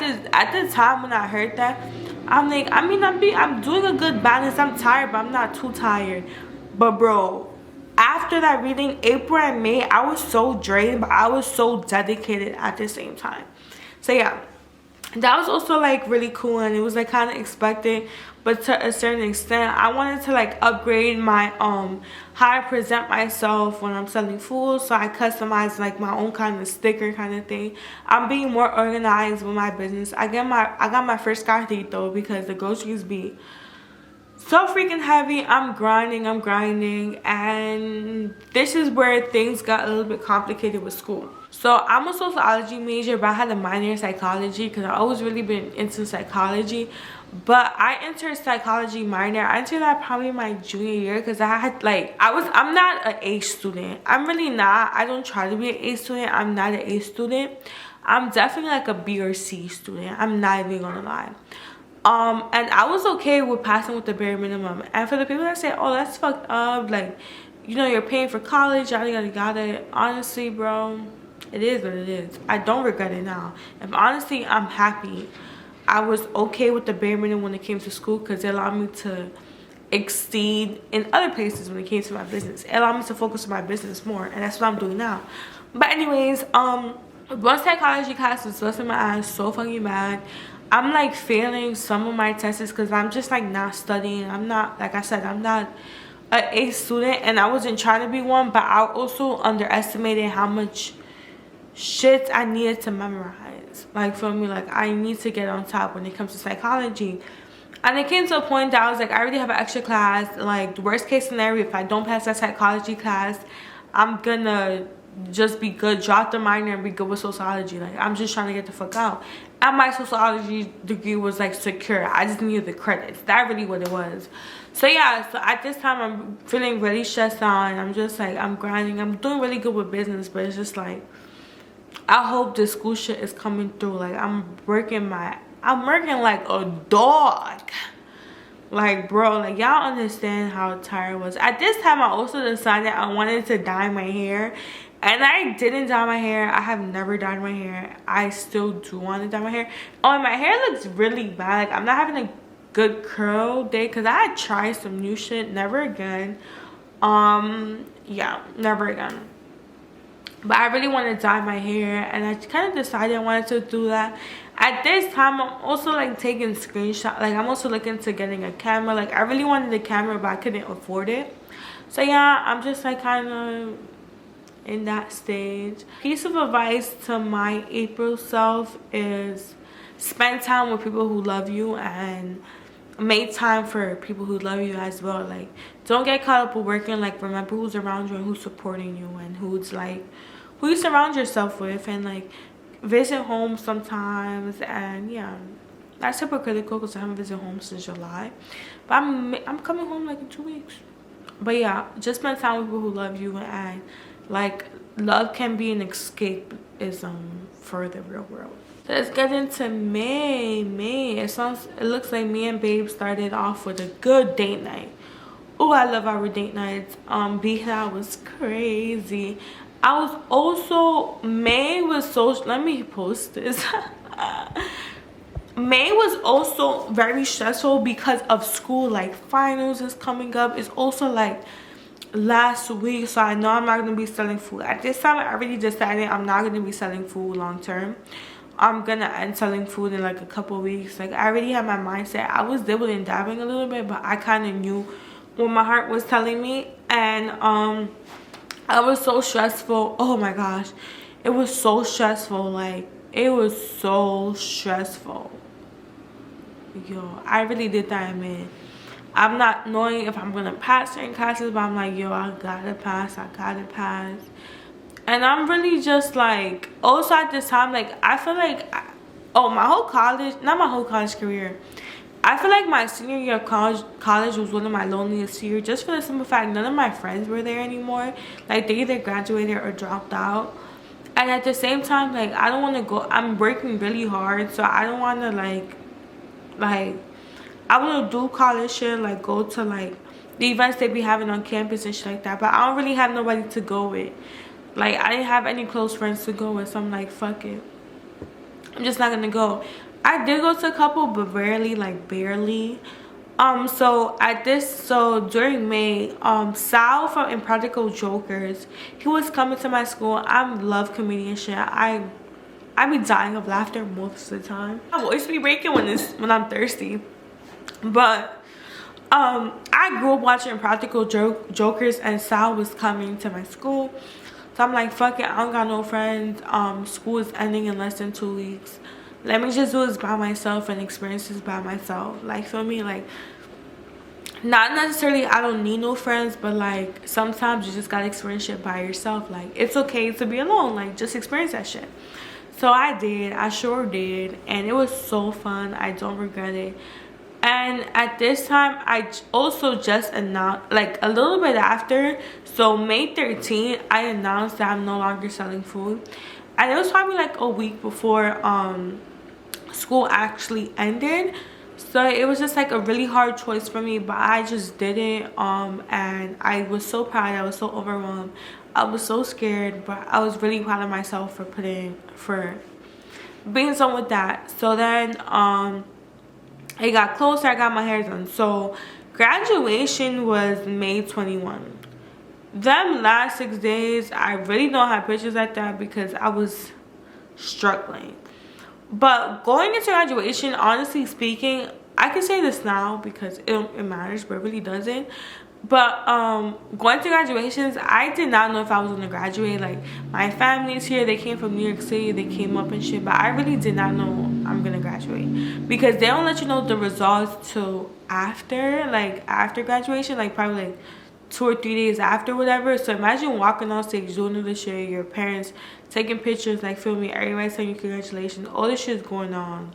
the time when I heard that, I'm like, I mean, I'm doing a good balance. I'm tired, but I'm not too tired. But bro, after that reading, April and May, I was so drained, but I was so dedicated at the same time. So yeah, that was also like really cool, and it was like kind of expected, but to a certain extent I wanted to like upgrade my how I present myself when I'm selling food. So I customized like my own kind of sticker kind of thing. I'm being more organized with my business. I got my first carrito because the groceries be so freaking heavy. I'm grinding, and this is where things got a little bit complicated with school. So I'm a sociology major, but I had a minor in psychology because I've always really been into psychology. But I entered psychology minor. I entered that probably my junior year because I had like I'm not an A student. I'm really not. I don't try to be an A student. I'm not an A student. I'm definitely like a B or C student. I'm not even gonna lie. And I was okay with passing with the bare minimum. And for the people that say, oh, that's fucked up, like, you know, you're paying for college, yada yada yada, honestly, bro, it is what it is. I don't regret it now. If honestly, I'm happy. I was okay with the bare minimum when it came to school because it allowed me to exceed in other places when it came to my business. It allowed me to focus on my business more, and that's what I'm doing now. But anyways, one psychology class was busting my ass so fucking bad. I'm like failing some of my tests because I'm just like not studying. I'm not, like I said, I'm not an A student, and I wasn't trying to be one, but I also underestimated how much shit I needed to memorize. Like, feel me, like I need to get on top when it comes to psychology. And it came to a point that I was like, I already have an extra class. Like, the worst case scenario, if I don't pass that psychology class, I'm gonna just be good, drop the minor and be good with sociology. Like, I'm just trying to get the fuck out. And my sociology degree was like secure. I just needed the credits. That really what it was. So yeah, so at this time I'm feeling really stressed out, and I'm just like, I'm grinding. I'm doing really good with business, but it's just like, I hope this school shit is coming through. Like, I'm working like a dog. Like, bro, like, y'all understand how tired I was. At this time, I also decided I wanted to dye my hair. And I didn't dye my hair. I have never dyed my hair. I still do want to dye my hair. Oh, and my hair looks really bad. Like, I'm not having a good curl day because I had tried some new shit. Never again. Yeah, never again. But I really want to dye my hair, and I kind of decided I wanted to do that. At this time, I'm also like taking screenshots. Like, I'm also looking to getting a camera. Like, I really wanted a camera, but I couldn't afford it. So yeah, I'm just like kind of in that stage. Piece of advice to my April self is spend time with people who love you, and make time for people who love you as well. Like, don't get caught up with working. Like, remember who's around you and who's supporting you, and who's like who you surround yourself with, and like visit home sometimes. And yeah, that's hypocritical because I haven't visited home since July, but I'm coming home like in 2 weeks. But yeah, just spend time with people who love you, and like, love can be an escapism for the real world. Let's get into May. It looks like me and Babe started off with a good date night. Oh, I love our date nights. That was crazy. I was also, May was so, let me post this. May was also very stressful because of school. Like, finals is coming up. It's also like last week, so I know I'm not going to be selling food. At this time, I already decided I'm not going to be selling food long term. I'm gonna end selling food in like a couple weeks. Like, I already had my mindset. I was dibbling and dabbling a little bit, but I kind of knew what my heart was telling me. And I was so stressful. Oh my gosh, it was so stressful. Like, it was so stressful. Yo, I really did that, man. I'm not knowing if I'm gonna pass certain classes, but I'm like, yo, I gotta pass. And I'm really just like, also at this time, like, I feel like, oh, my whole college, not my whole college career, I feel like my senior year of college was one of my loneliest years, just for the simple fact none of my friends were there anymore. Like, they either graduated or dropped out. And at the same time, like, I don't want to go. I'm working really hard, so I don't want to like I want to do college shit, like go to like the events they be having on campus and shit like that. But I don't really have nobody to go with. Like, I didn't have any close friends to go with, so I'm like, fuck it, I'm just not gonna go. I did go to a couple, but rarely, like barely. So during May, Sal from Impractical Jokers, he was coming to my school. I love comedian shit. I be dying of laughter most of the time. My voice be breaking when I'm thirsty. But I grew up watching Impractical Jokers, and Sal was coming to my school. So I'm like, fuck it, I don't got no friends. School is ending in less than 2 weeks. Let me just do this by myself and experience this by myself. Like, feel me? Like, not necessarily I don't need no friends, but like sometimes you just gotta experience shit by yourself. Like, it's okay to be alone. Like, just experience that shit. So I did. I sure did. And it was so fun. I don't regret it. And at this time, I also just announced, like a little bit after, so May 13th, I announced that I'm no longer selling food. And it was probably like a week before school actually ended. So it was just like a really hard choice for me, but I just did it. And I was so proud. I was so overwhelmed. I was so scared, but I was really proud of myself for being done with that. So then it got closer. I got my hair done. So graduation was May 21. Them last 6 days, I really don't have pictures like that because I was struggling. But going into graduation, honestly speaking, I can say this now because it matters, but it really doesn't. But going to graduations, I did not know if I was going to graduate. Like, my family's here, they came from New York City, they came up and shit, but I really did not know I'm going to graduate because they don't let you know the results till after graduation, like probably like 2 or 3 days after, whatever. So imagine walking on stage doing all this shit, your parents taking pictures, like, feel me, everybody saying you congratulations, all this shit is going on.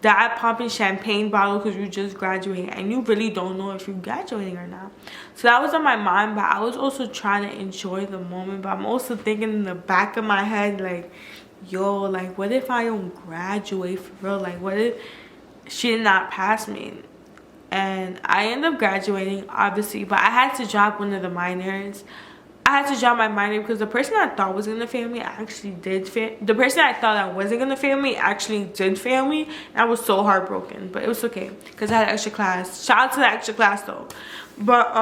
Dad popping champagne bottle because you just graduated and you really don't know if you're graduating or not. So that was on my mind, but I was also trying to enjoy the moment. But I'm also thinking in the back of my head, like, yo, like, what if I don't graduate for real? Like, what if she did not pass me? And I ended up graduating, obviously, but I had to drop one of the minors. I had to drop my minor because the person I thought was gonna fail me actually did fail. The person I thought I wasn't gonna fail me actually did fail me, and I was so heartbroken. But it was okay because I had extra class. Shout out to the extra class though. But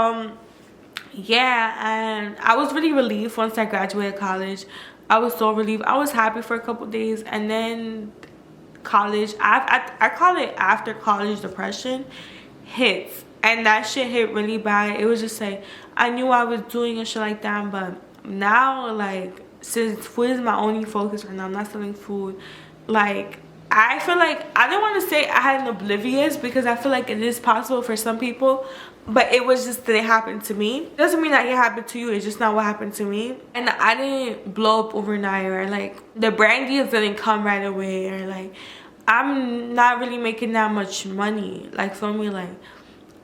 yeah, and I was really relieved once I graduated college. I was so relieved. I was happy for a couple days, and then college, I call it after college depression hits. And that shit hit really bad. It was just like, I knew I was doing and shit like that, but now, like, since food is my only focus right now, I'm not selling food, like, I feel like, I don't want to say I had an oblivious, because I feel like it is possible for some people, but it was just that it happened to me. It doesn't mean that it happened to you, it's just not what happened to me. And I didn't blow up overnight, or like, the brand deals didn't come right away, or like, I'm not really making that much money, like, for me, like,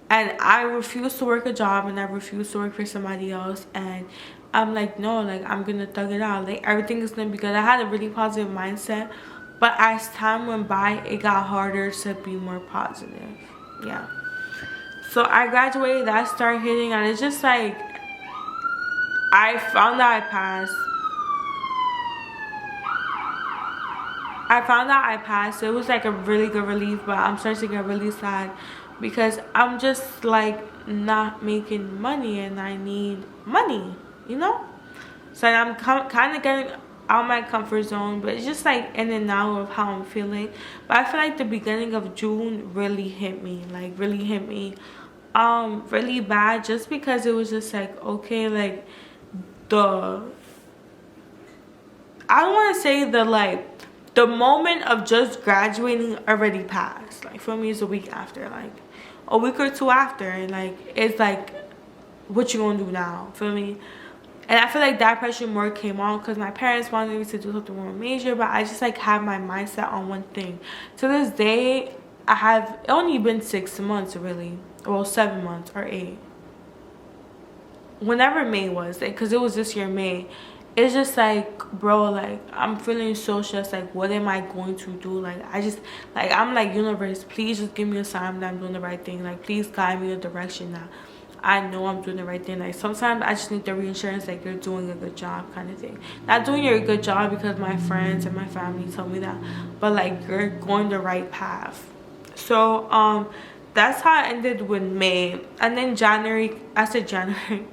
and I refuse to work a job, and I refuse to work for somebody else. And I'm like, no, like, I'm gonna thug it out. Like, everything is gonna be good. I had a really positive mindset, but as time went by, it got harder to be more positive. Yeah. So I graduated, that started hitting, and it's just like, I found out I passed. So it was like a really good relief, but I'm starting to get really sad because I'm just like not making money, and I need money, you know. So I'm kind of getting out my comfort zone, but it's just like in and out of how I'm feeling. But I feel like the beginning of June really hit me, like really hit me really bad, just because it was just like, okay, like, I don't want to say the moment of just graduating already passed. Like, for me, it's a week after, like a week or two after, and like, it's like, what you gonna do now? Feel me? And I feel like that pressure more came on because my parents wanted me to do something more major, but I just like have my mindset on one thing. To this day, I have only been 6 months really, well 7 months or 8, whenever May was, because it was this year May. It's just like, bro, like I'm feeling so stressed. Like what am I going to do? Like I just, like I'm like, universe, please just give me a sign that I'm doing the right thing. Like please guide me in the direction that I know I'm doing the right thing. Like sometimes I just need the reassurance like you're doing a good job kind of thing. Not doing a good job because my friends and my family tell me that, but like you're going the right path. So that's how I ended with May. And then January, I said January.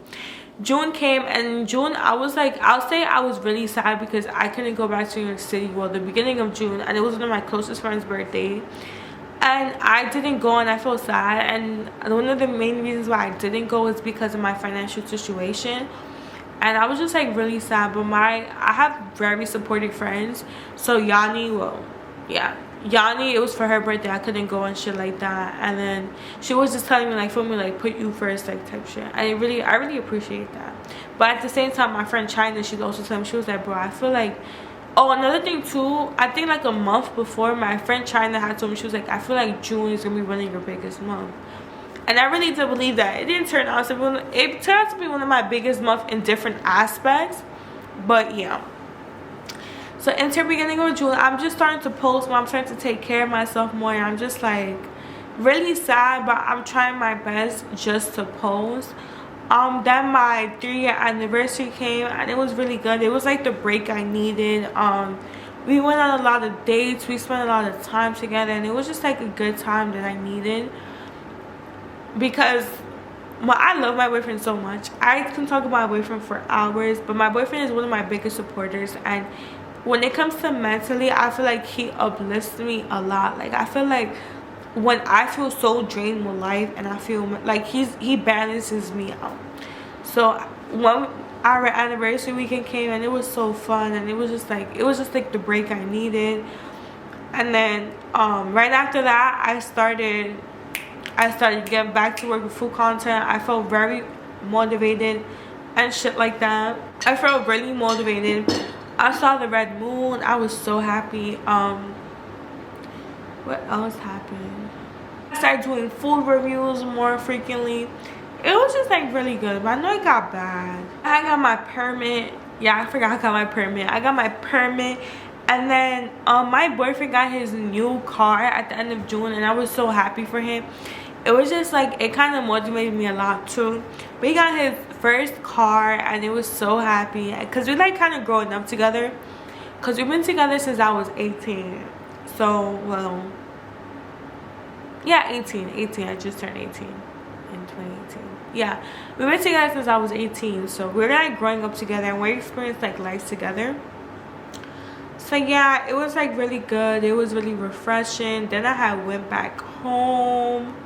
June came, and in June I was like, I'll say I was really sad because I couldn't go back to New York City, well the beginning of June, and it was one of my closest friends' birthday, and I didn't go, and I felt sad. And one of the main reasons why I didn't go is because of my financial situation, and I was just like really sad. But I have very supportive friends, so Yanni, well yeah, Yanni, it was for her birthday, I couldn't go and shit like that, and then she was just telling me like, for me, like put you first, like type shit. And I really appreciate that. But at the same time, my friend China, she's also telling me, she was like, bro, I feel like, oh, another thing too, I think like a month before, my friend China had told me, she was like, I feel like June is gonna be really your biggest month. And I really did believe that. It didn't turn out to be, it turned out to be one of my biggest months in different aspects, but yeah. So into the beginning of June, I'm just starting to post more. I'm starting to take care of myself more. And I'm just like really sad, but I'm trying my best just to post. Then my 3-year anniversary came, and it was really good. It was like the break I needed. We went on a lot of dates. We spent a lot of time together, and it was just like a good time that I needed. Because, well, I love my boyfriend so much. I can talk about my boyfriend for hours, but my boyfriend is one of my biggest supporters, and when it comes to mentally, I feel like he uplifts me a lot. Like I feel like when I feel so drained with life, and I feel like he balances me out. So when our anniversary weekend came, and it was so fun, and it was just like the break I needed. And then right after that, I started getting back to work with food content. I felt very motivated and shit like that. I felt really motivated. I saw the red moon. I was so happy. What else happened? I started doing food reviews more frequently. It was just like really good, but I know it got bad. I got my permit. Yeah, I forgot I got my permit. I got my permit, and then my boyfriend got his new car at the end of June, and I was so happy for him. It was just like, it kind of motivated me a lot too. But he got his first car, and it was so happy because we like kind of growing up together, because we've been together since I was 18. So, well, yeah, 18. I just turned 18 in 2018. Yeah, we've been together since I was 18. So we're like growing up together, and we experienced like life together. So yeah, it was like really good. It was really refreshing. Then I had went back home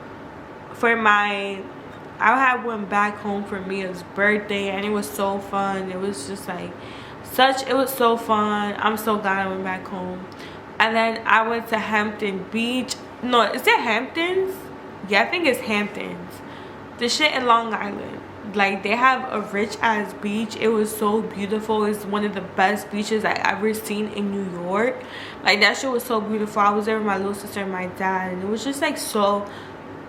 for I had went back home for Mia's birthday, and it was so fun. It was just like it was so fun. I'm so glad I went back home. And then I went to Hampton Beach. No, is it Hamptons? Yeah, I think it's Hamptons. The shit in Long Island. Like, they have a rich ass beach. It was so beautiful. It's one of the best beaches I ever seen in New York. Like, that shit was so beautiful. I was there with my little sister and my dad, and it was just like so,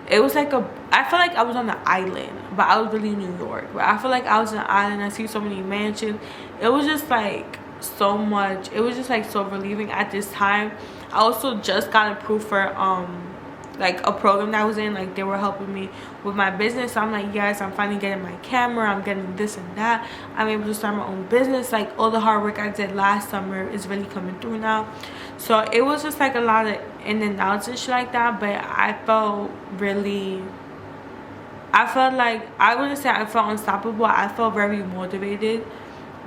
it was like I felt like I was on the island, but I was really in New York. But I feel like I was on the island. I see so many mansions. It was just like so much. It was just like so relieving at this time. I also just got approved for like a program that I was in. Like, they were helping me with my business. So I'm like, yes, I'm finally getting my camera, I'm getting this and that, I'm able to start my own business. Like, all the hard work I did last summer is really coming through now. So it was just like a lot of in and outs and shit like that. But I felt like, I wouldn't say I felt unstoppable. I felt very motivated,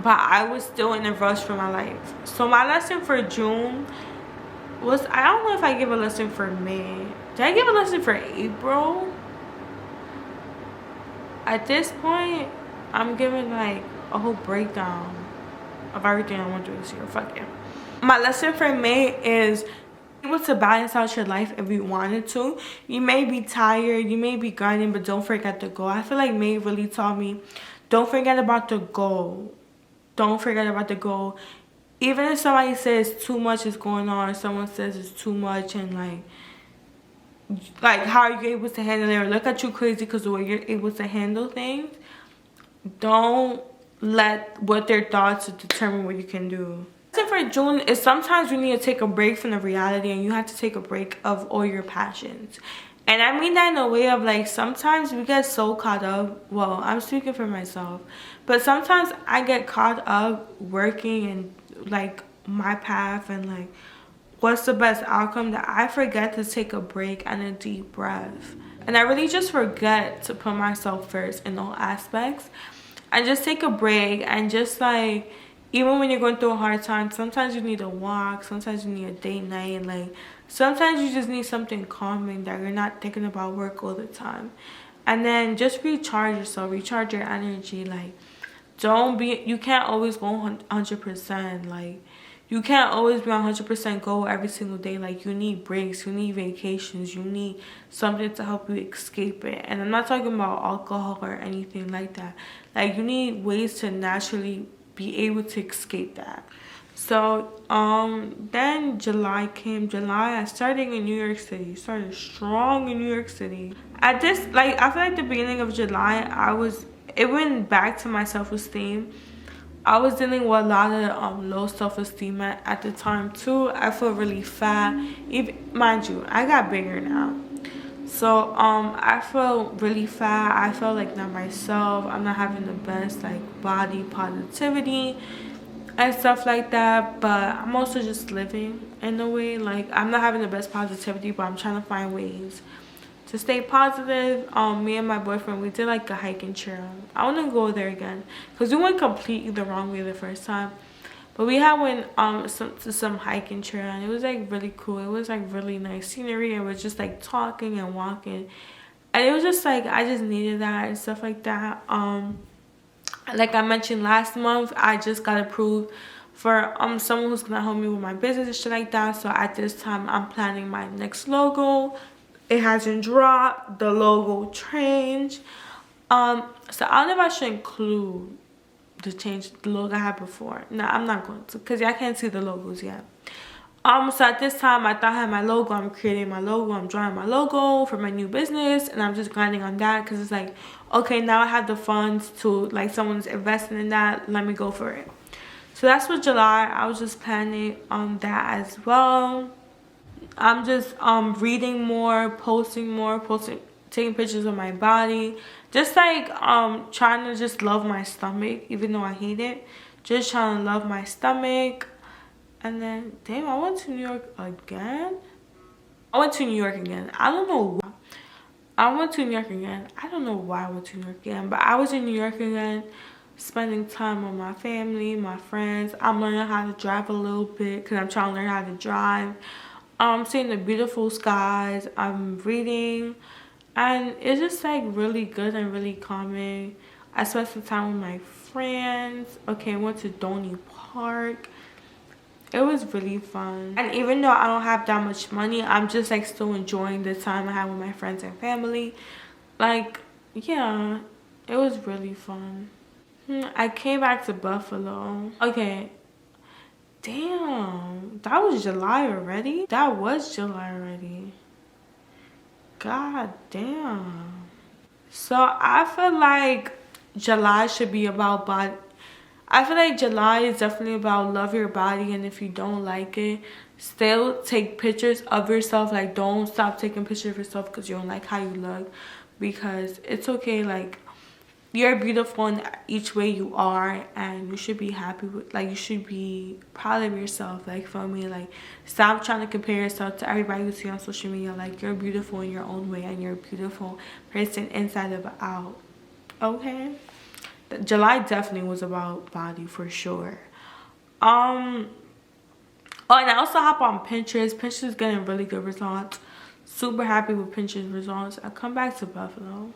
but I was still in a rush for my life. So my lesson for June was, I don't know if I give a lesson for May. Did I give a lesson for April? At this point, I'm giving like a whole breakdown of everything I want to do this year. Fuck it. My lesson for May is able to balance out your life if you wanted to. You may be tired, you may be grinding, but don't forget the goal. I feel like May really taught me, don't forget about the goal. Don't forget about the goal. Even if somebody says too much is going on, or someone says it's too much, and like, like how are you able to handle it, or look at you crazy because the way you're able to handle things. Don't let what their thoughts determine what you can do. So for June is sometimes you need to take a break from the reality, and you have to take a break of all your passions. And I mean that in a way of like, sometimes we get so caught up, well, I'm speaking for myself, but sometimes I get caught up working and like my path and like what's the best outcome, that I forget to take a break and a deep breath. And I really just forget to put myself first in all aspects and just take a break. And just like, even when you're going through a hard time, sometimes you need a walk, sometimes you need a date night, like sometimes you just need something calming that you're not thinking about work all the time. And then just recharge yourself, recharge your energy. Like, you can't always go 100%. Like, you can't always be on 100% go every single day. Like, you need breaks, you need vacations, you need something to help you escape it. And I'm not talking about alcohol or anything like that. Like, you need ways to naturally be able to escape that. So then July came. July, I started in New York City. Started strong in New York City. At this, like, I feel like the beginning of July, it went back to my self-esteem. I was dealing with a lot of low self-esteem at the time too. I felt really fat. Even, mind you, I got bigger now. So I felt really fat. I felt like not myself. I'm not having the best like body positivity and stuff like that. But I'm also just living in a way. Like, I'm not having the best positivity, but I'm trying to find ways to stay positive. Me and my boyfriend, we did like a hiking trail. I want to go there again because we went completely the wrong way the first time. But we had went to some hiking trail, and it was like really cool. It was like really nice scenery, and we're just like talking and walking, and it was just like I just needed that and stuff like that. Like I mentioned last month, I just got approved for someone who's gonna help me with my business and shit like that. So at this time, I'm planning my next logo. It hasn't dropped. The logo changed. So I don't know if I should include the logo I had before. No, I'm not going to, because y'all can't see the logos yet. So at this time, I thought I had my logo. I'm creating my logo. I'm drawing my logo for my new business, and I'm just grinding on that because it's like, okay, now I have the funds to, like, someone's investing in that. Let me go for it. So that's what July. I was just planning on that as well. I'm just reading more, taking pictures of my body, just like trying to just love my stomach, even though I hate it. Just trying to love my stomach. And then, damn, I went to New York again. I went to New York again. I don't know why. I went to New York again. I don't know why I went to New York again, but I was in New York again, spending time with my family, my friends. I'm learning how to drive a little bit because I'm trying to learn how to drive. I'm seeing the beautiful skies. I'm reading, and it's just like really good and really calming. I spent some time with my friends. Okay, I went to Donny Park. It was really fun. And even though I don't have that much money, I'm just like still enjoying the time I have with my friends and family. Like, yeah, it was really fun. I came back to Buffalo. Okay. Damn, that was July already? That was July already. God damn. So I feel like July should be about body. I feel like July is definitely about love your body, and if you don't like it, still take pictures of yourself. Like, don't stop taking pictures of yourself because you don't like how you look, because it's okay. Like, you're beautiful in each way you are, and you should be happy with, like, you should be proud of yourself. Like, for me, like, stop trying to compare yourself to everybody you see on social media. Like, you're beautiful in your own way, and you're a beautiful person inside and out. Okay? July definitely was about body for sure. Oh, and I also hop on Pinterest. Pinterest is getting really good results. Super happy with Pinterest results. I come back to Buffalo.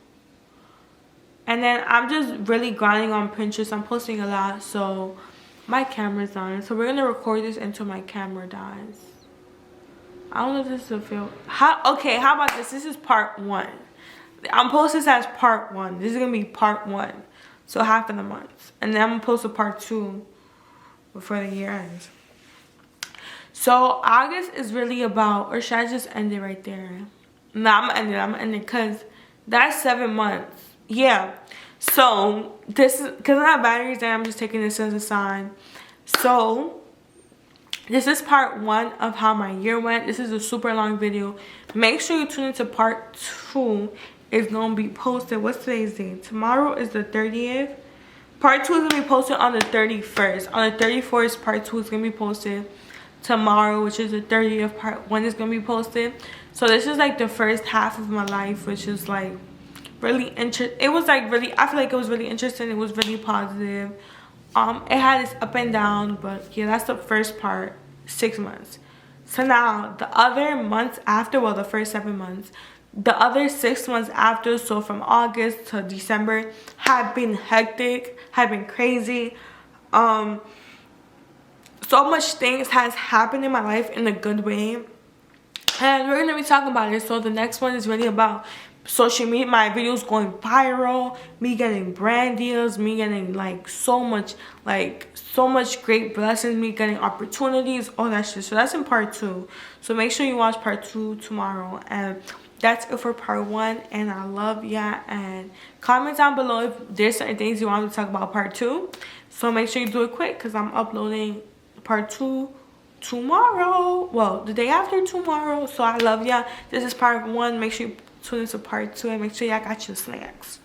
And then I'm just really grinding on Pinterest. I'm posting a lot, so my camera's dying. So we're gonna record this until my camera dies. I don't know if this is a film. Okay, how about this? This is part 1. I'm posting this as part 1. This is gonna be part 1. So half of the month. And then I'm gonna post a part 2 before the year ends. So August is really about, or should I just end it right there? Nah, I'm gonna end it because that's 7 months. Yeah. So this is because I have batteries and I'm just taking this as a sign. So this is part 1 of how my year went. This is a super long video. Make sure you tune into part 2. It's gonna be posted. What's today's date? Tomorrow is the 30th. Part 2 is gonna be posted on the 31st. On the 31st, part 2 is gonna be posted. Tomorrow, which is the 30th, part 1 is gonna be posted. So this is like the first half of my life, which is like really interesting. It was like really, I feel like it was really interesting. It was really positive. It had its up and down, but yeah, that's the first part. 6 months. So now the other months after, well, the first 7 months, the other 6 months after, so from August to December, have been hectic, have been crazy. So much things has happened in my life in a good way, and we're gonna be talking about it. So the next one is really about social media, my videos going viral, me getting brand deals, me getting like so much great blessings, me getting opportunities, all that shit. So that's in part 2. So make sure you watch part 2 tomorrow. And that's it for part 1, and I love ya. And comment down below if there's certain things you want me to talk about part 2. So make sure you do it quick because I'm uploading part 2 tomorrow, well, the day after tomorrow. So I love ya. This is part 1. Make sure you tune into part 2, and make sure y'all got your snacks.